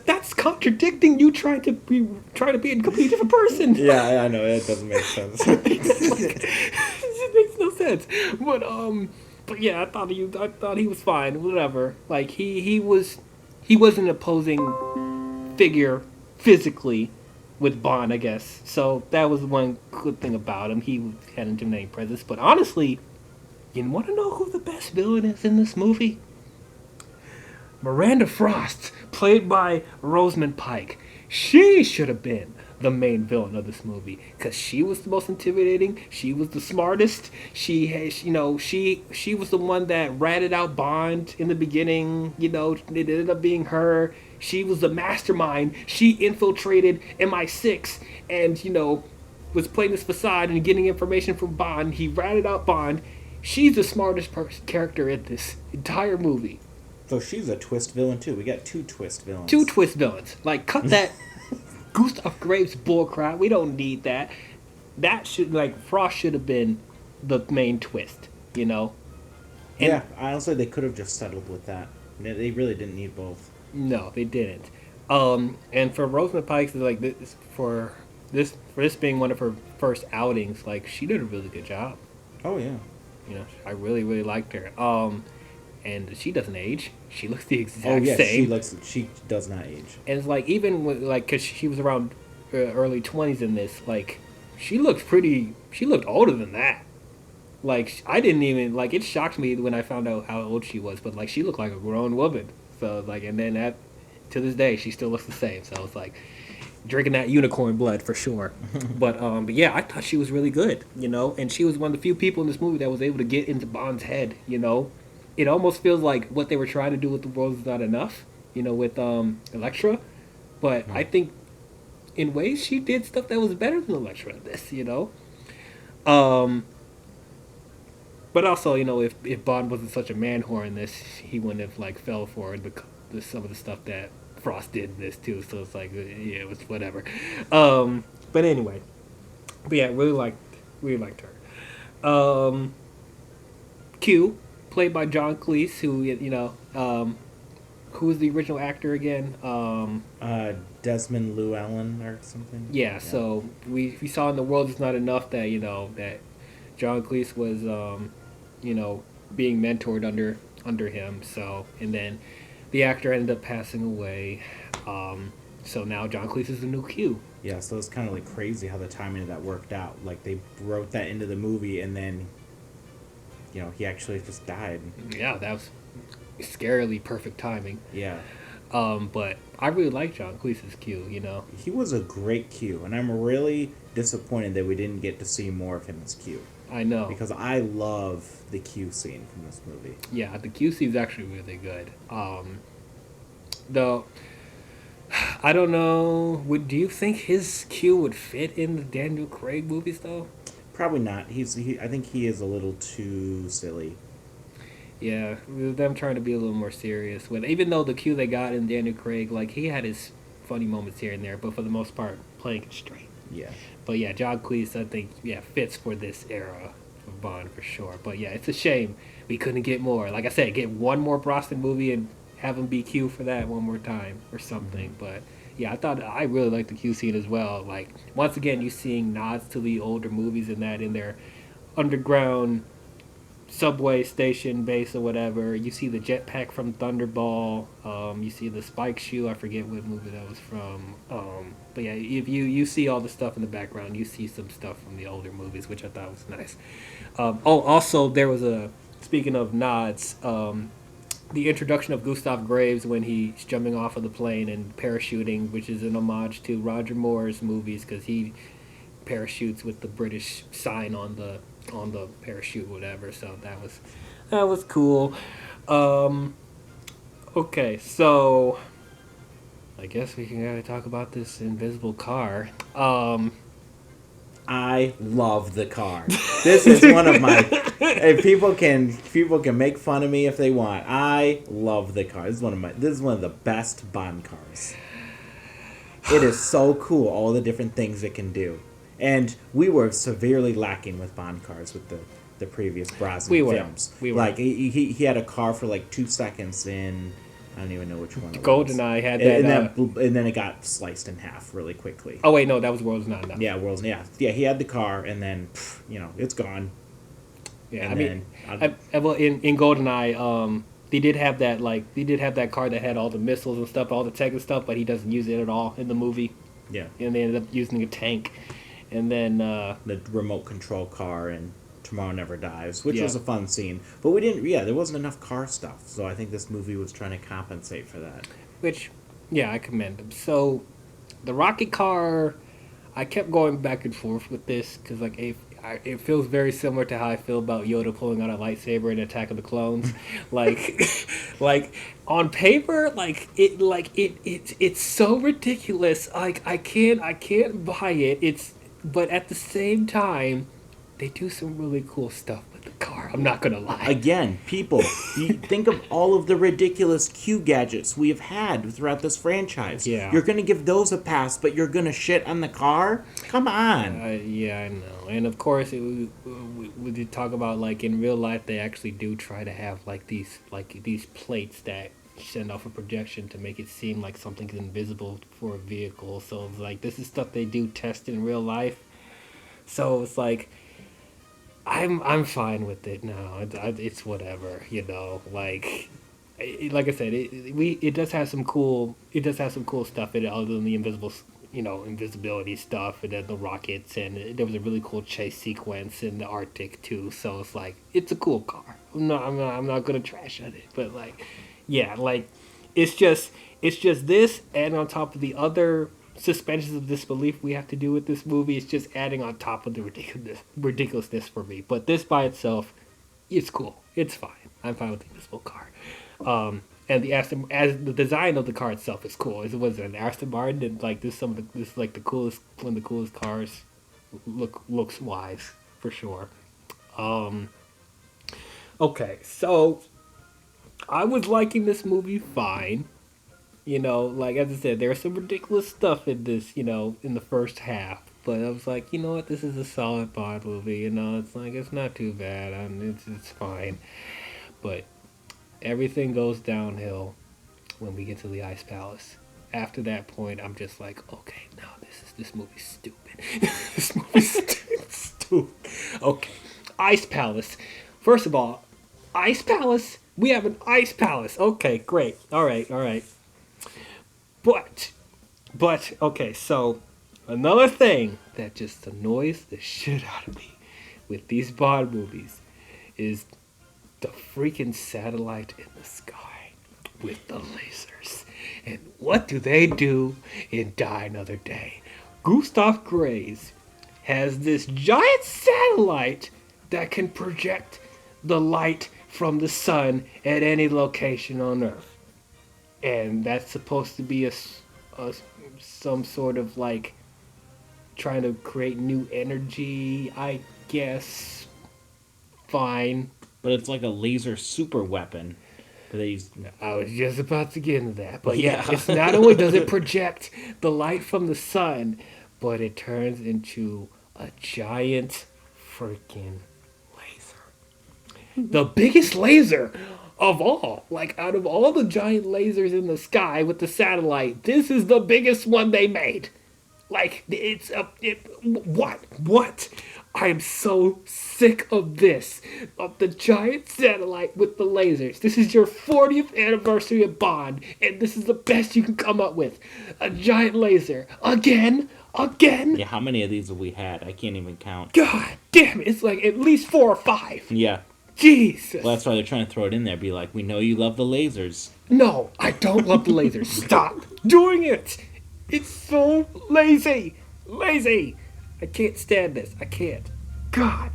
that's contradicting you trying to be a completely different person. Yeah, I know, it doesn't make sense. It makes no sense. But yeah, I thought he was fine, whatever. Like he was an opposing figure physically with Bond, I guess. So that was one good thing about him. He had intimidating presence. But honestly, you want to know who the best villain is in this movie? Miranda Frost, played by Rosamund Pike. She should have been the main villain of this movie because she was the most intimidating. She was the smartest. She was the one that ratted out Bond in the beginning. It ended up being her. She was the mastermind. She infiltrated MI6 and was playing this facade and getting information from Bond. He ratted out Bond. She's the smartest character in this entire movie. So she's a twist villain too. We got two twist villains. Two twist villains. Like cut that. Gustav Graves bullcrap. We don't need that. That should Frost should have been the main twist, And yeah, honestly, they could have just settled with that. They really didn't need both. No, they didn't. And for Rosamund Pike, like for this being one of her first outings, like she did a really good job. Oh yeah. I really really liked her. And she doesn't age. She looks the exact same. She does not age. And it's like even because she was around early 20s in this, like she looked older than that. Like I didn't even it shocked me when I found out how old she was, but she looked like a grown woman. So and then to this day she still looks the same. So it's like drinking that unicorn blood for sure. But yeah, I thought she was really good, and she was one of the few people in this movie that was able to get into Bond's head, It almost feels like what they were trying to do with The World Is Not Enough, with Elektra. But I think in ways she did stuff that was better than Elektra in this, But also, if Bond wasn't such a man whore in this, he wouldn't have fell for some of the stuff that Frost did in this too. So it's yeah, it was whatever. But anyway, yeah, really liked her. Q, played by John Cleese, who was the original actor again? Desmond Llewellyn or something. Yeah. So we saw in The World Is Not Enough that that John Cleese was being mentored under him. So and then the actor ended up passing away. So now John Cleese is the new Q. Yeah. So it's kind of crazy how the timing of that worked out. They wrote that into the movie and then. He actually just died. Yeah, that was scarily perfect timing. Yeah. But I really like John Cleese's Q, He was a great Q, and I'm really disappointed that we didn't get to see more of him as Q. I know. Because I love the Q scene from this movie. Yeah, the Q scene is actually really good. Though, I don't know, do you think his Q would fit in the Daniel Craig movies, though? Probably not. I think he is a little too silly. Yeah, them trying to be a little more serious. Even though the Q they got in Daniel Craig, he had his funny moments here and there, but for the most part, playing it straight. Yeah. But yeah, John Cleese, I think, fits for this era of Bond for sure. But yeah, it's a shame we couldn't get more. Like I said, get one more Brosnan movie and have him be Q for that one more time or something. But yeah, I really liked the Q scene as well. Like once again, you seeing nods to the older movies and that in their underground subway station base or whatever. You see the jetpack from Thunderball. You see the spike shoe. I forget what movie that was from. But yeah, if you see all the stuff in the background, you see some stuff from the older movies, which I thought was nice. Also there was a speaking of nods. The introduction of Gustav Graves when he's jumping off of the plane and parachuting, which is an homage to Roger Moore's movies because he parachutes with the British sign on the parachute, whatever. So that was cool. Okay, so I guess we can gotta talk about this invisible car. I love the car. This is one of my. If people can make fun of me if they want. I love the car. This is one of the best Bond cars. It is so cool. All the different things it can do, and we were severely lacking with Bond cars with the previous Brosnan films. We were. Like he had a car for like 2 seconds in. I don't even know which one. GoldenEye had that, and then it got sliced in half really quickly. Oh wait, no, that was World's Not Enough. Yeah, He had the car, and then it's gone. Yeah, well, in GoldenEye, they did have that car that had all the missiles and stuff, all the tech and stuff, but he doesn't use it at all in the movie. Yeah, and they ended up using a tank, and then the remote control car and Tomorrow Never Dies, which was a fun scene. But we didn't. Yeah, there wasn't enough car stuff, so I think this movie was trying to compensate for that. Which, yeah, I commend them. So, the rocket car, I kept going back and forth with this because like it feels very similar to how I feel about Yoda pulling out a lightsaber in Attack of the Clones. like on paper, it's so ridiculous. Like I can't buy it. But at the same time, they do some really cool stuff with the car. I'm not gonna lie. Again, people, you think of all of the ridiculous Q gadgets we have had throughout this franchise. Yeah. You're gonna give those a pass, but you're gonna shit on the car? Come on. Yeah, I know. And of course, we did talk about like in real life, they actually do try to have these plates that send off a projection to make it seem like something's invisible for a vehicle. So it's like this is stuff they do test in real life. So it's like. I'm fine with it now. It's whatever, Like I said, it does have some cool stuff in it, other than the invisibility stuff, and then the rockets, and there was a really cool chase sequence in the Arctic too. So it's like it's a cool car. I'm not gonna trash on it, but it's just this, and on top of the other suspensions of disbelief we have to do with this movie, it's just adding on top of the ridiculousness for me. But this by itself, it's cool. It's fine. I'm fine with the invisible car. And the design of the car itself is cool. It was an Aston Martin, and this is like the coolest, one of the coolest cars, looks wise for sure. Okay, so I was liking this movie fine. As I said, there's some ridiculous stuff in this, in the first half. But I was like, you know what, this is a solid Bond movie. It's not too bad. It's fine. But everything goes downhill when we get to the Ice Palace. After that point, I'm just like, okay, no, this movie's stupid. This movie's stupid. Okay, Ice Palace. First of all, Ice Palace? We have an Ice Palace. Okay, great. All right. But, okay, so another thing that just annoys the shit out of me with these Bond movies is the freaking satellite in the sky with the lasers. And what do they do in Die Another Day? Gustav Graves has this giant satellite that can project the light from the sun at any location on Earth. And that's supposed to be some sort of trying to create new energy, I guess. Fine. But it's like a laser super weapon. I was just about to get into that. But yeah, it's not only does it project the light from the sun, but it turns into a giant freaking laser. The biggest laser of all. Like, out of all the giant lasers in the sky with the satellite, this is the biggest one they made. Like, what? I am so sick of this. Of the giant satellite with the lasers. This is your 40th anniversary of Bond, and this is the best you can come up with. A giant laser. Again? Yeah, how many of these have we had? I can't even count. God damn it. It's like at least 4 or 5. Yeah. Jesus. Well, that's why they're trying to throw it in there. Be like, we know you love the lasers. No, I don't love the lasers. Stop doing it. It's so lazy. Lazy. I can't stand this. I can't. God.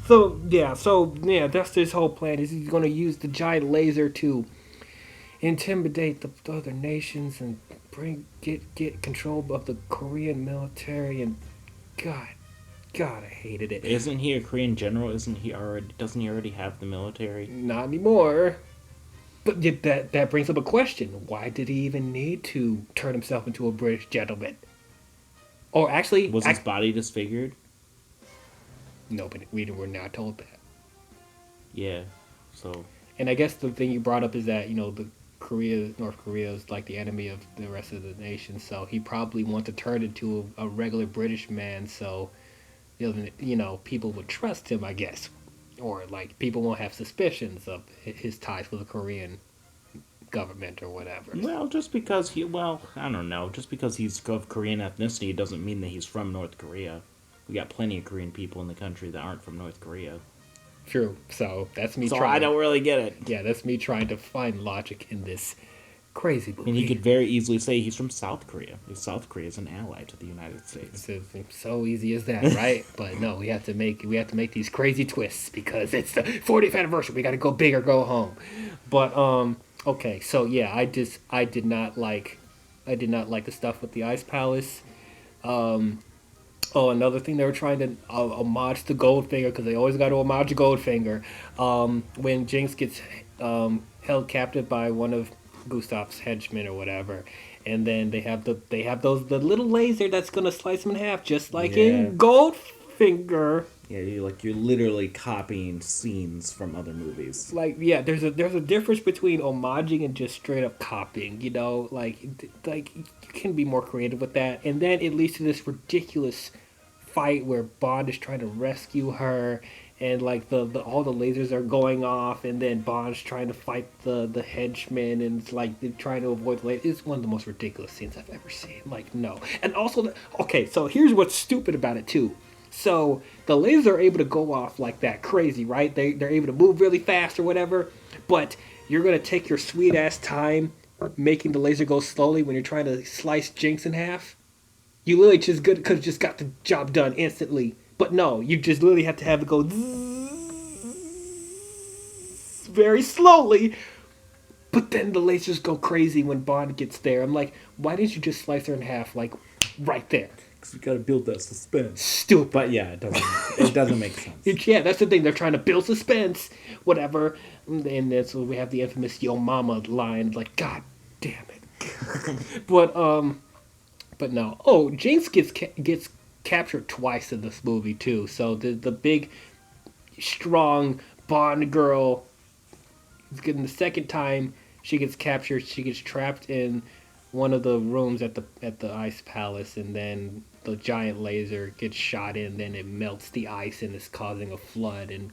So that's his whole plan. Is he's going to use the giant laser to intimidate the other nations and get control of the Korean military, and God, I hated it. Isn't he a Korean general? Doesn't he already have the military? Not anymore. But yet that brings up a question. Why did he even need to turn himself into a British gentleman? Or actually... Was his body disfigured? No, but we were not told that. Yeah, so... And I guess the thing you brought up is that, North Korea is like the enemy of the rest of the nation, so he probably wants to turn into a regular British man, so, people would trust him, I guess. Or, like, people won't have suspicions of his ties with the Korean government or whatever. Well, just because I don't know. Just because he's of Korean ethnicity doesn't mean that he's from North Korea. We got plenty of Korean people in the country that aren't from North Korea. True. So, that's me So trying... I don't really get it. Yeah, that's me trying to find logic in this crazy movie. And he could very easily say he's from South Korea. If South Korea is an ally to the United States. It's so easy as that, right? But no, we have to make these crazy twists because it's the 40th anniversary. We got to go big or go home. But okay, so yeah, I did not like the stuff with the Ice Palace. Another thing, they were trying to homage to Goldfinger, because they always got to homage Goldfinger. When Jinx gets held captive by one of Gustav's henchmen or whatever, and then they have the little laser that's gonna slice him in half, just like in Goldfinger. Yeah, you're literally copying scenes from other movies. Like, yeah, there's a difference between homaging and just straight up copying. Like you can be more creative with that, and then it leads to this ridiculous fight where Bond is trying to rescue her, and like all the lasers are going off, and then Bond's trying to fight the henchmen, and it's like they're trying to avoid the lasers. It's one of the most ridiculous scenes I've ever seen. Like, no. And also, okay, so here's what's stupid about it too. So the lasers are able to go off like that crazy, right? They're able to move really fast or whatever, but you're gonna take your sweet ass time making the laser go slowly when you're trying to slice Jinx in half. You literally could have just got the job done instantly. But no, you just literally have to have it go very slowly. But then the lasers go crazy when Bond gets there. I'm like, why didn't you just slice her in half, like, right there? Because we gotta build that suspense. Stupid. But yeah, it doesn't make sense. Yeah, that's the thing. They're trying to build suspense, whatever. And then so we have the infamous "Yo Mama" line. Like, God damn it. But no. Oh, Jinx gets captured twice in this movie too. So the big, strong Bond girl is getting the second time she gets captured. She gets trapped in one of the rooms at the Ice Palace, and then the giant laser gets shot in. Then it melts the ice and is causing a flood, and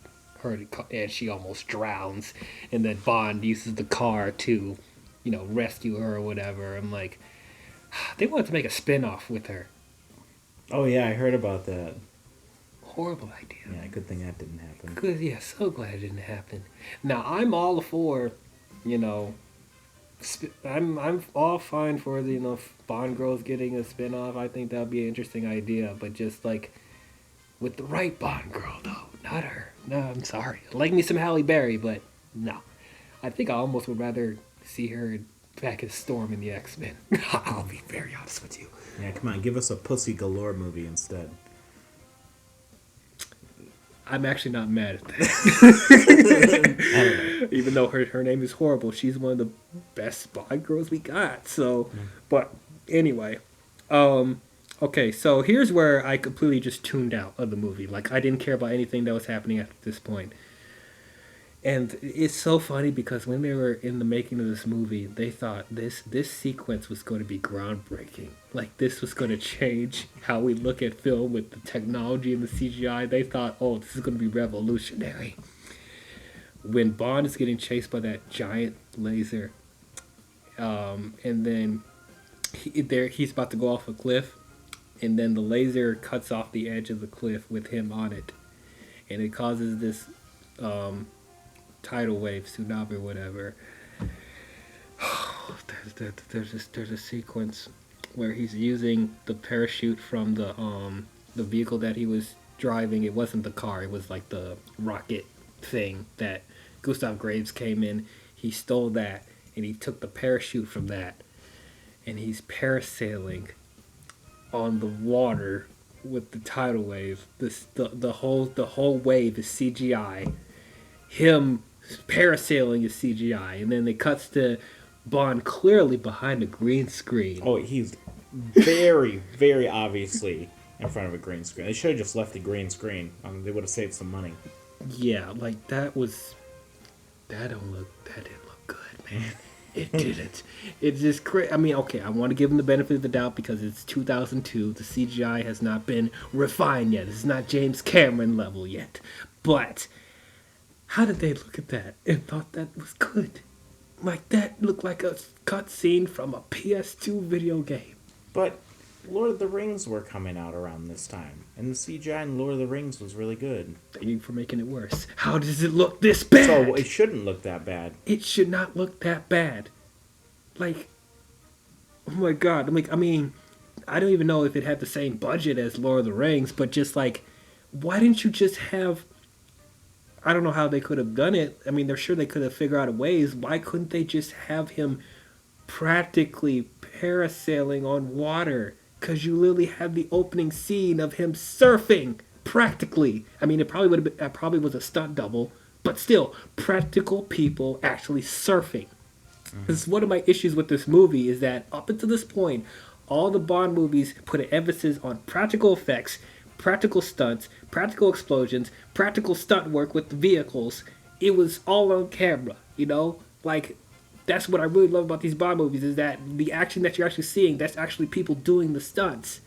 she almost drowns. And then Bond uses the car to, rescue her or whatever. I'm like, they wanted to make a spin-off with her. Oh yeah, I heard about that. Horrible idea. Yeah, good thing that didn't happen. Good, yeah, so glad it didn't happen. Now, I'm all for, I'm all fine for the, Bond girls getting a spin-off. I think that would be an interesting idea, but just like with the right Bond girl though, not her. No, I'm sorry. I like me some Halle Berry, but no. I think I almost would rather see her back as Storm in the X-Men. I'll be very honest with you. Yeah, come on, give us a Pussy Galore movie instead. I'm actually not mad at that. Even though her name is horrible, she's one of the best Bond girls we got. So, but anyway, okay. So here's where I completely just tuned out of the movie. Like, I didn't care about anything that was happening at this point. And it's so funny because when they were in the making of this movie, they thought this sequence was going to be groundbreaking. Like this was going to change how we look at film with the technology and the CGI. They thought, oh, this is going to be revolutionary. When Bond is getting chased by that giant laser, and then he's about to go off a cliff, and then the laser cuts off the edge of the cliff with him on it, and it causes this tidal wave, tsunami, or whatever. There's a sequence where he's using the parachute from the vehicle that he was driving. It wasn't the car; it was like the rocket thing that Gustav Graves came in. He stole that, and he took the parachute from that, and he's parasailing on the water with the tidal wave. The whole wave is CGI. Him parasailing is CGI, and then it cuts to Bond clearly behind a green screen. Oh, he's very, very obviously in front of a green screen. They should have just left the green screen. They would have saved some money. Yeah, like that didn't look good, man. It didn't. It's just crazy. I mean, okay, I want to give him the benefit of the doubt because it's 2002. The CGI has not been refined yet. It's not James Cameron level yet. But how did they look at that and thought that was good? Like, that looked like a cutscene from a PS2 video game. But Lord of the Rings were coming out around this time, and the CGI in Lord of the Rings was really good. Thank you for making it worse. How does it look this bad? So it shouldn't look that bad. It should not look that bad. Like, oh my god. I mean, I don't even know if it had the same budget as Lord of the Rings, but just like, why didn't you just have... I don't know how they could have done it. I mean, they're sure they could have figured out ways. Why couldn't they just have him practically parasailing on water? Because you literally have the opening scene of him surfing, practically. I mean, it probably was a stunt double, but still, practical people actually surfing. This is one of my issues with this movie, is that up until this point, all the Bond movies put an emphasis on practical effects, practical stunts, practical explosions, practical stunt work with the vehicles. It was all on camera, you know? Like, that's what I really love about these Bond movies, is that the action that you're actually seeing, that's actually people doing the stunts.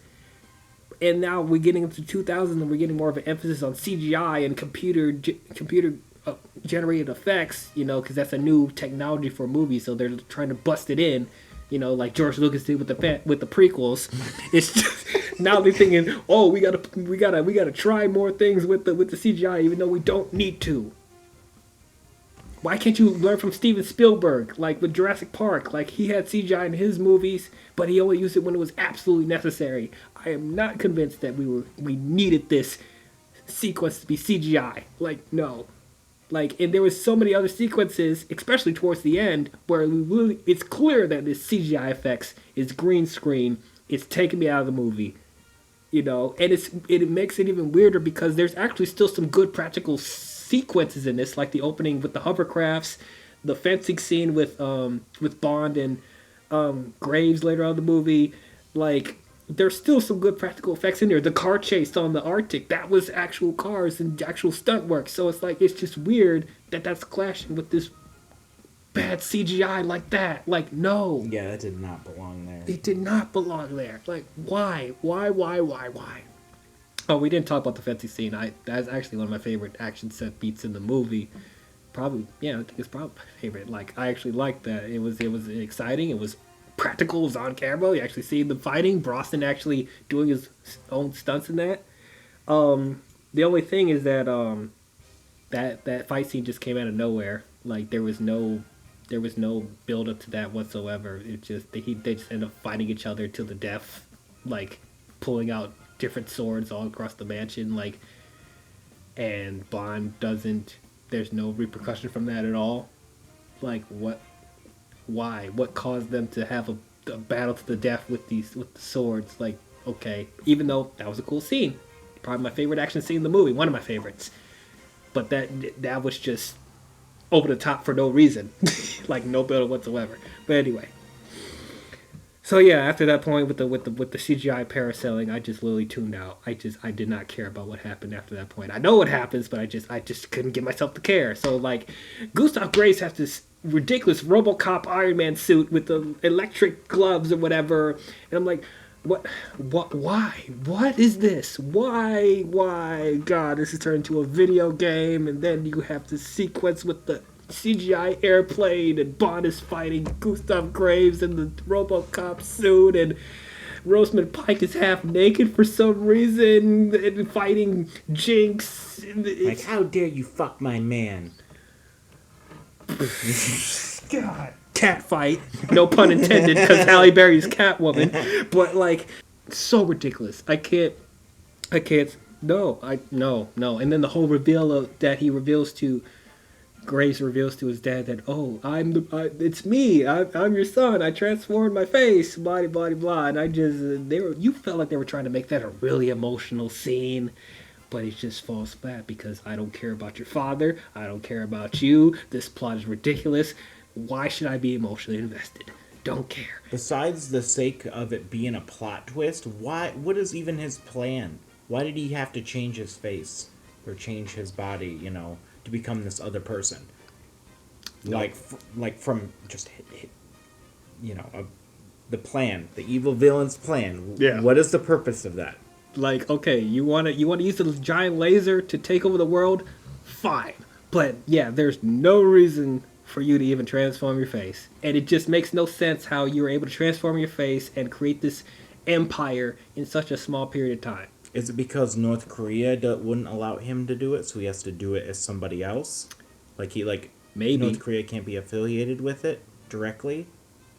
And now we're getting into 2000s and we're getting more of an emphasis on CGI and computer generated effects, you know, because that's a new technology for movies, so they're trying to bust it in, you know, like George Lucas did with the prequels. It's just, now they're thinking, oh, we gotta try more things with the CGI, even though we don't need to. Why can't you learn from Steven Spielberg, like with Jurassic Park? Like, he had CGI in his movies, but he only used it when it was absolutely necessary. I am not convinced that we needed this sequence to be CGI. Like, no. Like, and there was so many other sequences, especially towards the end, where it's clear that this CGI effects is green screen. It's taking me out of the movie, you know, and it makes it even weirder because there's actually still some good practical sequences in this, like the opening with the hovercrafts, the fencing scene with Bond and Graves later on in the movie. Like, there's still some good practical effects in there. The car chase on the Arctic, that was actual cars and actual stunt work. So it's like, it's just weird that that's clashing with this bad CGI like that. Like, no. Yeah, that did not belong there. It did not belong there. Like, why? Why? Oh, we didn't talk about the fencing scene. That's actually one of my favorite action set beats in the movie. Probably, yeah, I think it's probably my favorite. Like, I actually liked that. It was exciting. It was practical. It was on camera. You actually see them fighting. Brosnan actually doing his own stunts in that. The only thing is that that fight scene just came out of nowhere. Like, there was no build up to that whatsoever. It just they just end up fighting each other to the death, like pulling out different swords all across the mansion, like, and Bond doesn't. There's no repercussion from that at all. Like, what? Why? What caused them to have a battle to the death with the swords? Like, okay, even though that was a cool scene, probably my favorite action scene in the movie, one of my favorites, but that was just over the top for no reason, like no build whatsoever. But anyway, So yeah, after that point with the CGI parasailing, I just literally tuned out. I did not care about what happened after that point. I know what happens, but I just couldn't get myself to care. So like, Gustav Grace has this ridiculous RoboCop Iron Man suit with the electric gloves or whatever, and I'm like, why, what is this? Why? God, this is turned into a video game, and then you have this sequence with the CGI airplane, and Bond is fighting Gustav Graves in the RoboCop suit, and Rosamund Pike is half naked for some reason, and fighting Jinx. Like, how dare you fuck my man? God. Cat fight, no pun intended, because Halle Berry's Catwoman. But like, so ridiculous. I can't. No. And then the whole reveal that he reveals to Grace reveals to his dad that, oh, it's me. I'm your son. I transformed my face. Blah blah blah. And you felt like they were trying to make that a really emotional scene, but it just falls flat because I don't care about your father. I don't care about you. This plot is ridiculous. Why should I be emotionally invested? Don't care. Besides the sake of it being a plot twist, what is even his plan? Why did he have to change his face or change his body, to become this other person? Like from just, the plan, the evil villain's plan. Yeah. What is the purpose of that? Like, okay, you want to use a giant laser to take over the world? Fine. But yeah, there's no reason for you to even transform your face. And it just makes no sense how you're able to transform your face and create this empire in such a small period of time. Is it because North Korea wouldn't allow him to do it, so he has to do it as somebody else? Maybe North Korea can't be affiliated with it directly?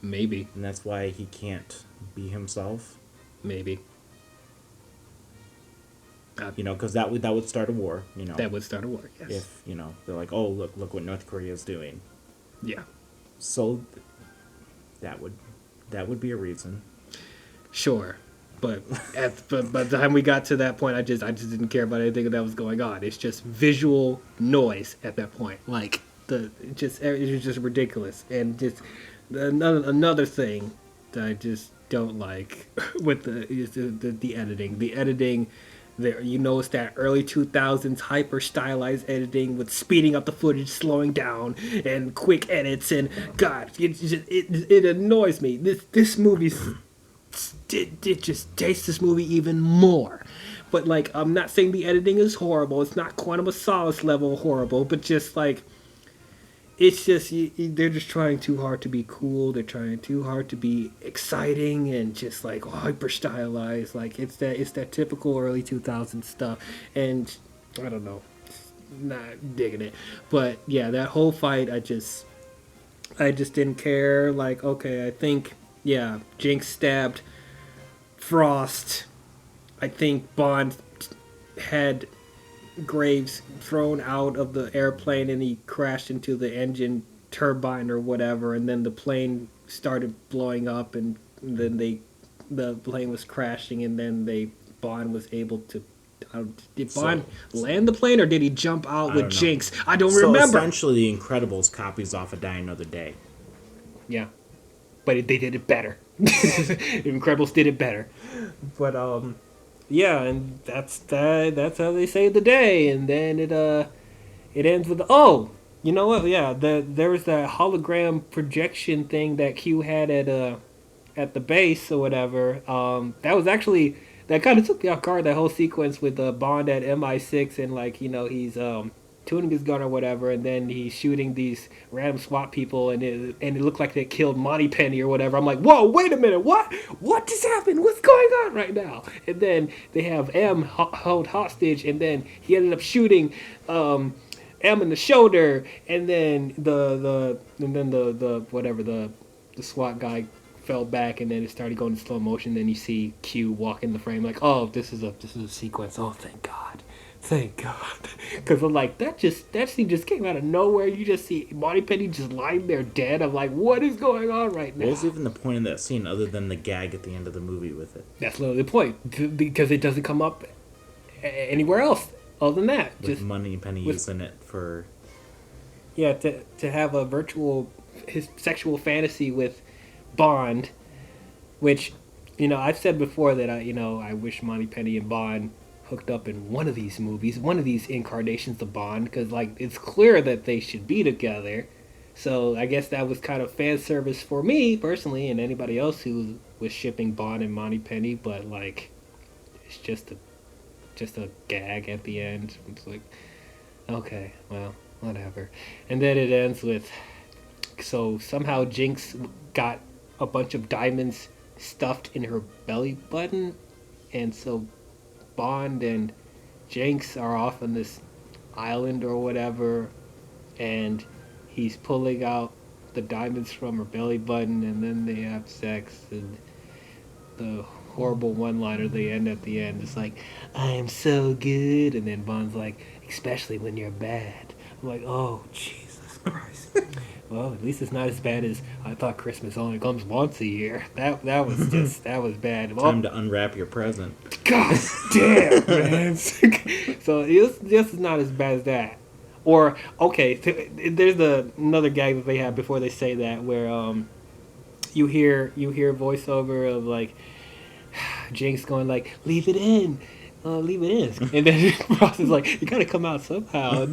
Maybe. And that's why he can't be himself? Maybe. Because that would start a war, That would start a war, yes. If, they're like, oh, look what North Korea is doing. Yeah. So that would be a reason. Sure. But by the time we got to that point, I just didn't care about anything that was going on. It's just visual noise at that point. Like it was just ridiculous. And just another thing that I just don't like with the editing. The editing there, it's that early 2000s hyper stylized editing with speeding up the footage, slowing down, and quick edits. And God, it annoys me. This movie's. It just tastes this movie even more. But like, I'm not saying the editing is horrible. It's not Quantum of Solace level horrible, but just like, it's just they're just trying too hard to be cool. They're trying too hard to be exciting and just like hyper stylized. Like it's that typical early 2000s stuff. And I don't know, not digging it. But yeah, that whole fight, I just didn't care. Like, okay, I think. Yeah, Jinx stabbed Frost. I think Bond had Graves thrown out of the airplane and he crashed into the engine turbine or whatever, and then the plane started blowing up, and then the plane was crashing, and then Bond was able to. Did Bond land the plane, or did he jump out with Jinx? I don't remember. Essentially, The Incredibles copies off of Die Another Day. Yeah. But they did it better. Incredibles did it better. But yeah, and that's how they save the day. And then it ends with you know what? Yeah, there was that hologram projection thing that Q had at the base or whatever. That was actually that kind of took me off guard. That whole sequence with Bond at MI6 and like he's tuning his gun or whatever, and then he's shooting these random SWAT people, and it looked like they killed Moneypenny or whatever. I'm like, whoa, wait a minute, what just happened? What's going on right now? And then they have M held hostage, and then he ended up shooting M in the shoulder, and then the SWAT guy fell back, and then it started going in slow motion. Then you see Q walk in the frame, like, oh, this is a sequence. Oh, thank God. Thank God. Because I'm like, that scene just came out of nowhere. You just see Moneypenny just lying there dead. I'm like, what is going on right now? What was even the point of that scene other than the gag at the end of the movie with it? That's literally the point. Because it doesn't come up anywhere else other than that. With Moneypenny using it for... Yeah, to have a virtual his sexual fantasy with Bond which, I've said before that I wish Moneypenny and Bond hooked up in one of these movies, one of these incarnations of Bond, because like it's clear that they should be together. So I guess that was kind of fan service for me personally, and anybody else who was shipping Bond and Moneypenny. But like, it's just a gag at the end. It's like, okay, well, whatever. And then it ends with, so somehow Jinx got a bunch of diamonds stuffed in her belly button, and so Bond and Jinx are off on this island or whatever, and he's pulling out the diamonds from her belly button, and then they have sex, and the horrible one-liner they end at the end is like, I am so good, and then Bond's like, especially when you're bad. I'm like, oh, Jesus Christ. Well, at least it's not as bad as I thought Christmas only comes once a year. That was bad. Time to unwrap your present. God damn, man. So it's just not as bad as that. Or, okay, there's another gag that they have before they say that, where you hear voiceover of like Jinx going like, leave it in, and then Ross is like, you gotta come out somehow.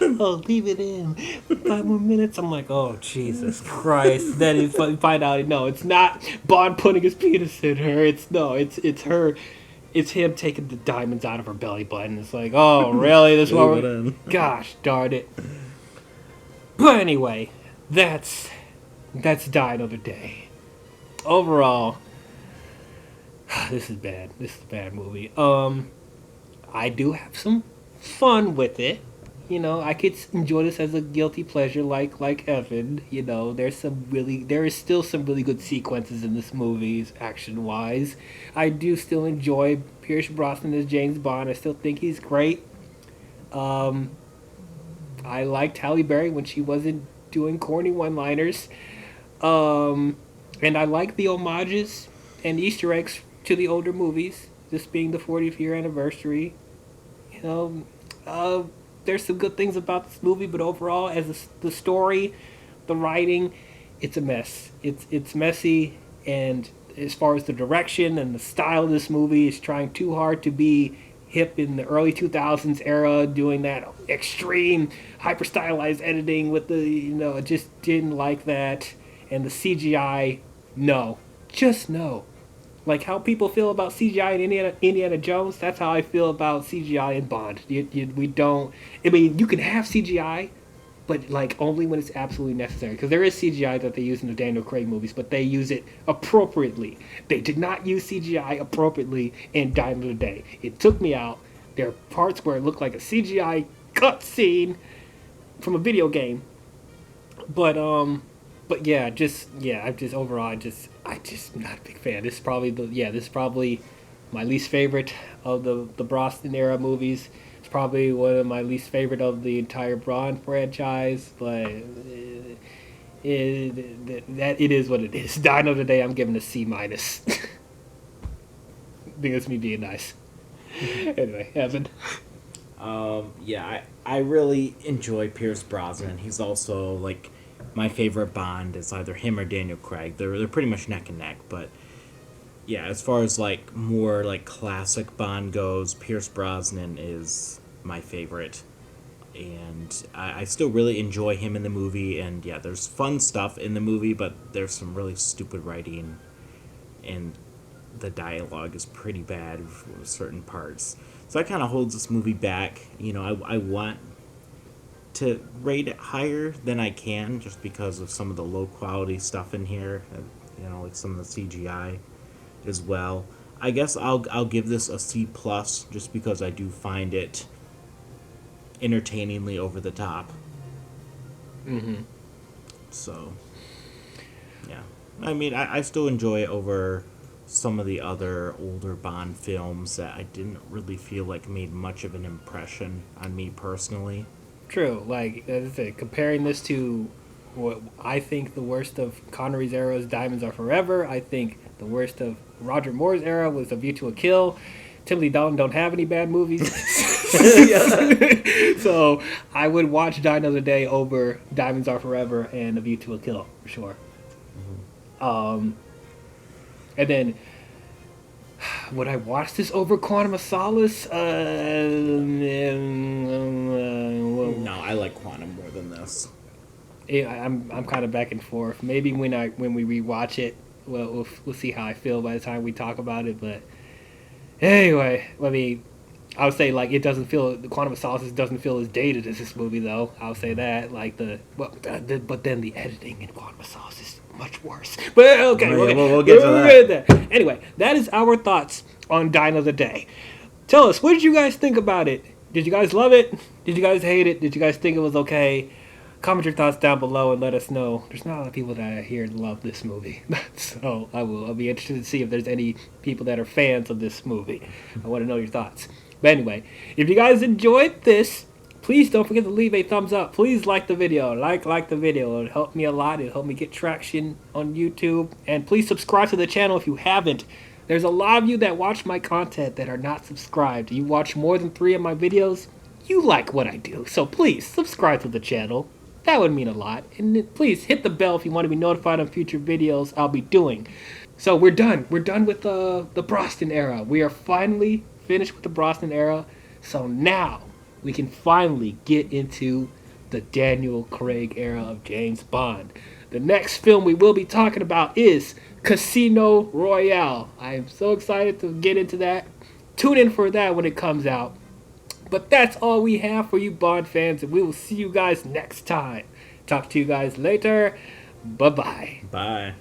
Oh, leave it in, 5 more minutes. I'm like, oh, Jesus Christ. Then you find out, no, it's not Bond putting his penis in her. It's her. It's him taking the diamonds out of her belly button. It's like, oh, really? This one? Gosh darn it. But anyway, that's Die Another Day. Overall, this is bad. This is a bad movie. I do have some fun with it. I could enjoy this as a guilty pleasure, like Evan. There is still some really good sequences in this movie, action wise. I do still enjoy Pierce Brosnan as James Bond. I still think he's great. I liked Halle Berry when she wasn't doing corny one-liners, and I like the homages and Easter eggs to the older movies. This being the 40th year anniversary, there's some good things about this movie, but overall, as the story, the writing, it's a mess. It's messy, and as far as the direction and the style of this movie, it's trying too hard to be hip in the early 2000s era, doing that extreme, hyper-stylized editing with I just didn't like that. And the CGI, no. Just no. Like how people feel about CGI in Indiana Jones, that's how I feel about CGI in Bond. We don't. I mean, you can have CGI, but like only when it's absolutely necessary. Because there is CGI that they use in the Daniel Craig movies, but they use it appropriately. They did not use CGI appropriately in Die Another Day. It took me out. There are parts where it looked like a CGI cutscene from a video game, but yeah, I'm just overall, I just not a big fan. This is probably my least favorite of the Brosnan era movies. It's probably one of my least favorite of the entire Bond franchise, but it is what it is. Die Another Day, I'm giving a C minus. I think that's me being nice. Anyway, Evan. I really enjoy Pierce Brosnan. He's also like my favorite Bond. Is either him or Daniel Craig. They're pretty much neck and neck. But yeah, as far as like more like classic Bond goes, Pierce Brosnan is my favorite, and I still really enjoy him in the movie. And yeah, there's fun stuff in the movie, but there's some really stupid writing, and the dialogue is pretty bad for certain parts. So that kind of holds this movie back. I want to rate it higher than I can just because of some of the low quality stuff in here, like some of the CGI as well. I guess I'll give this a C plus just because I do find it entertainingly over the top. Mm-hmm. So yeah, I mean I still enjoy it over some of the other older Bond films that I didn't really feel like made much of an impression on me personally. True. Like, as I said, comparing this to what I think the worst of Connery's era is Diamonds Are Forever. I think the worst of Roger Moore's era was A View to a Kill. Timothy Dalton don't have any bad movies. So I would watch Die Another Day over Diamonds Are Forever and A View to a Kill, for sure. Mm-hmm. And then, would I watch this over Quantum of Solace? No, I like Quantum more than this. Yeah, I'm kind of back and forth. Maybe when we rewatch it, we'll see how I feel by the time we talk about it. But anyway, I mean, I would say like the Quantum of Solace doesn't feel as dated as this movie though. I'll say that but then the editing in Quantum of Solace is much worse. But okay, we'll get to that. Anyway, that is our thoughts on Dino the Day. Tell us, what did you guys think about it? Did you guys love it? Did you guys hate it? Did you guys think it was okay? Comment your thoughts down below and let us know. There's not a lot of people that I hear love this movie, so I'll be interested to see if there's any people that are fans of this movie. I want to know your thoughts. But anyway, if you guys enjoyed this, please don't forget to leave a thumbs up. Please like the video. Like the video. It'll help me a lot. It'll help me get traction on YouTube. And please subscribe to the channel if you haven't. There's a lot of you that watch my content that are not subscribed. You watch more than 3 of my videos. You like what I do. So please subscribe to the channel. That would mean a lot. And please hit the bell if you want to be notified on future videos I'll be doing. So we're done. We're done with the Brosnan era. We are finally finished with the Brosnan era. So now we can finally get into the Daniel Craig era of James Bond. The next film we will be talking about is Casino Royale. I am so excited to get into that. Tune in for that when it comes out. But that's all we have for you Bond fans, and we will see you guys next time. Talk to you guys later. Bye-bye. Bye.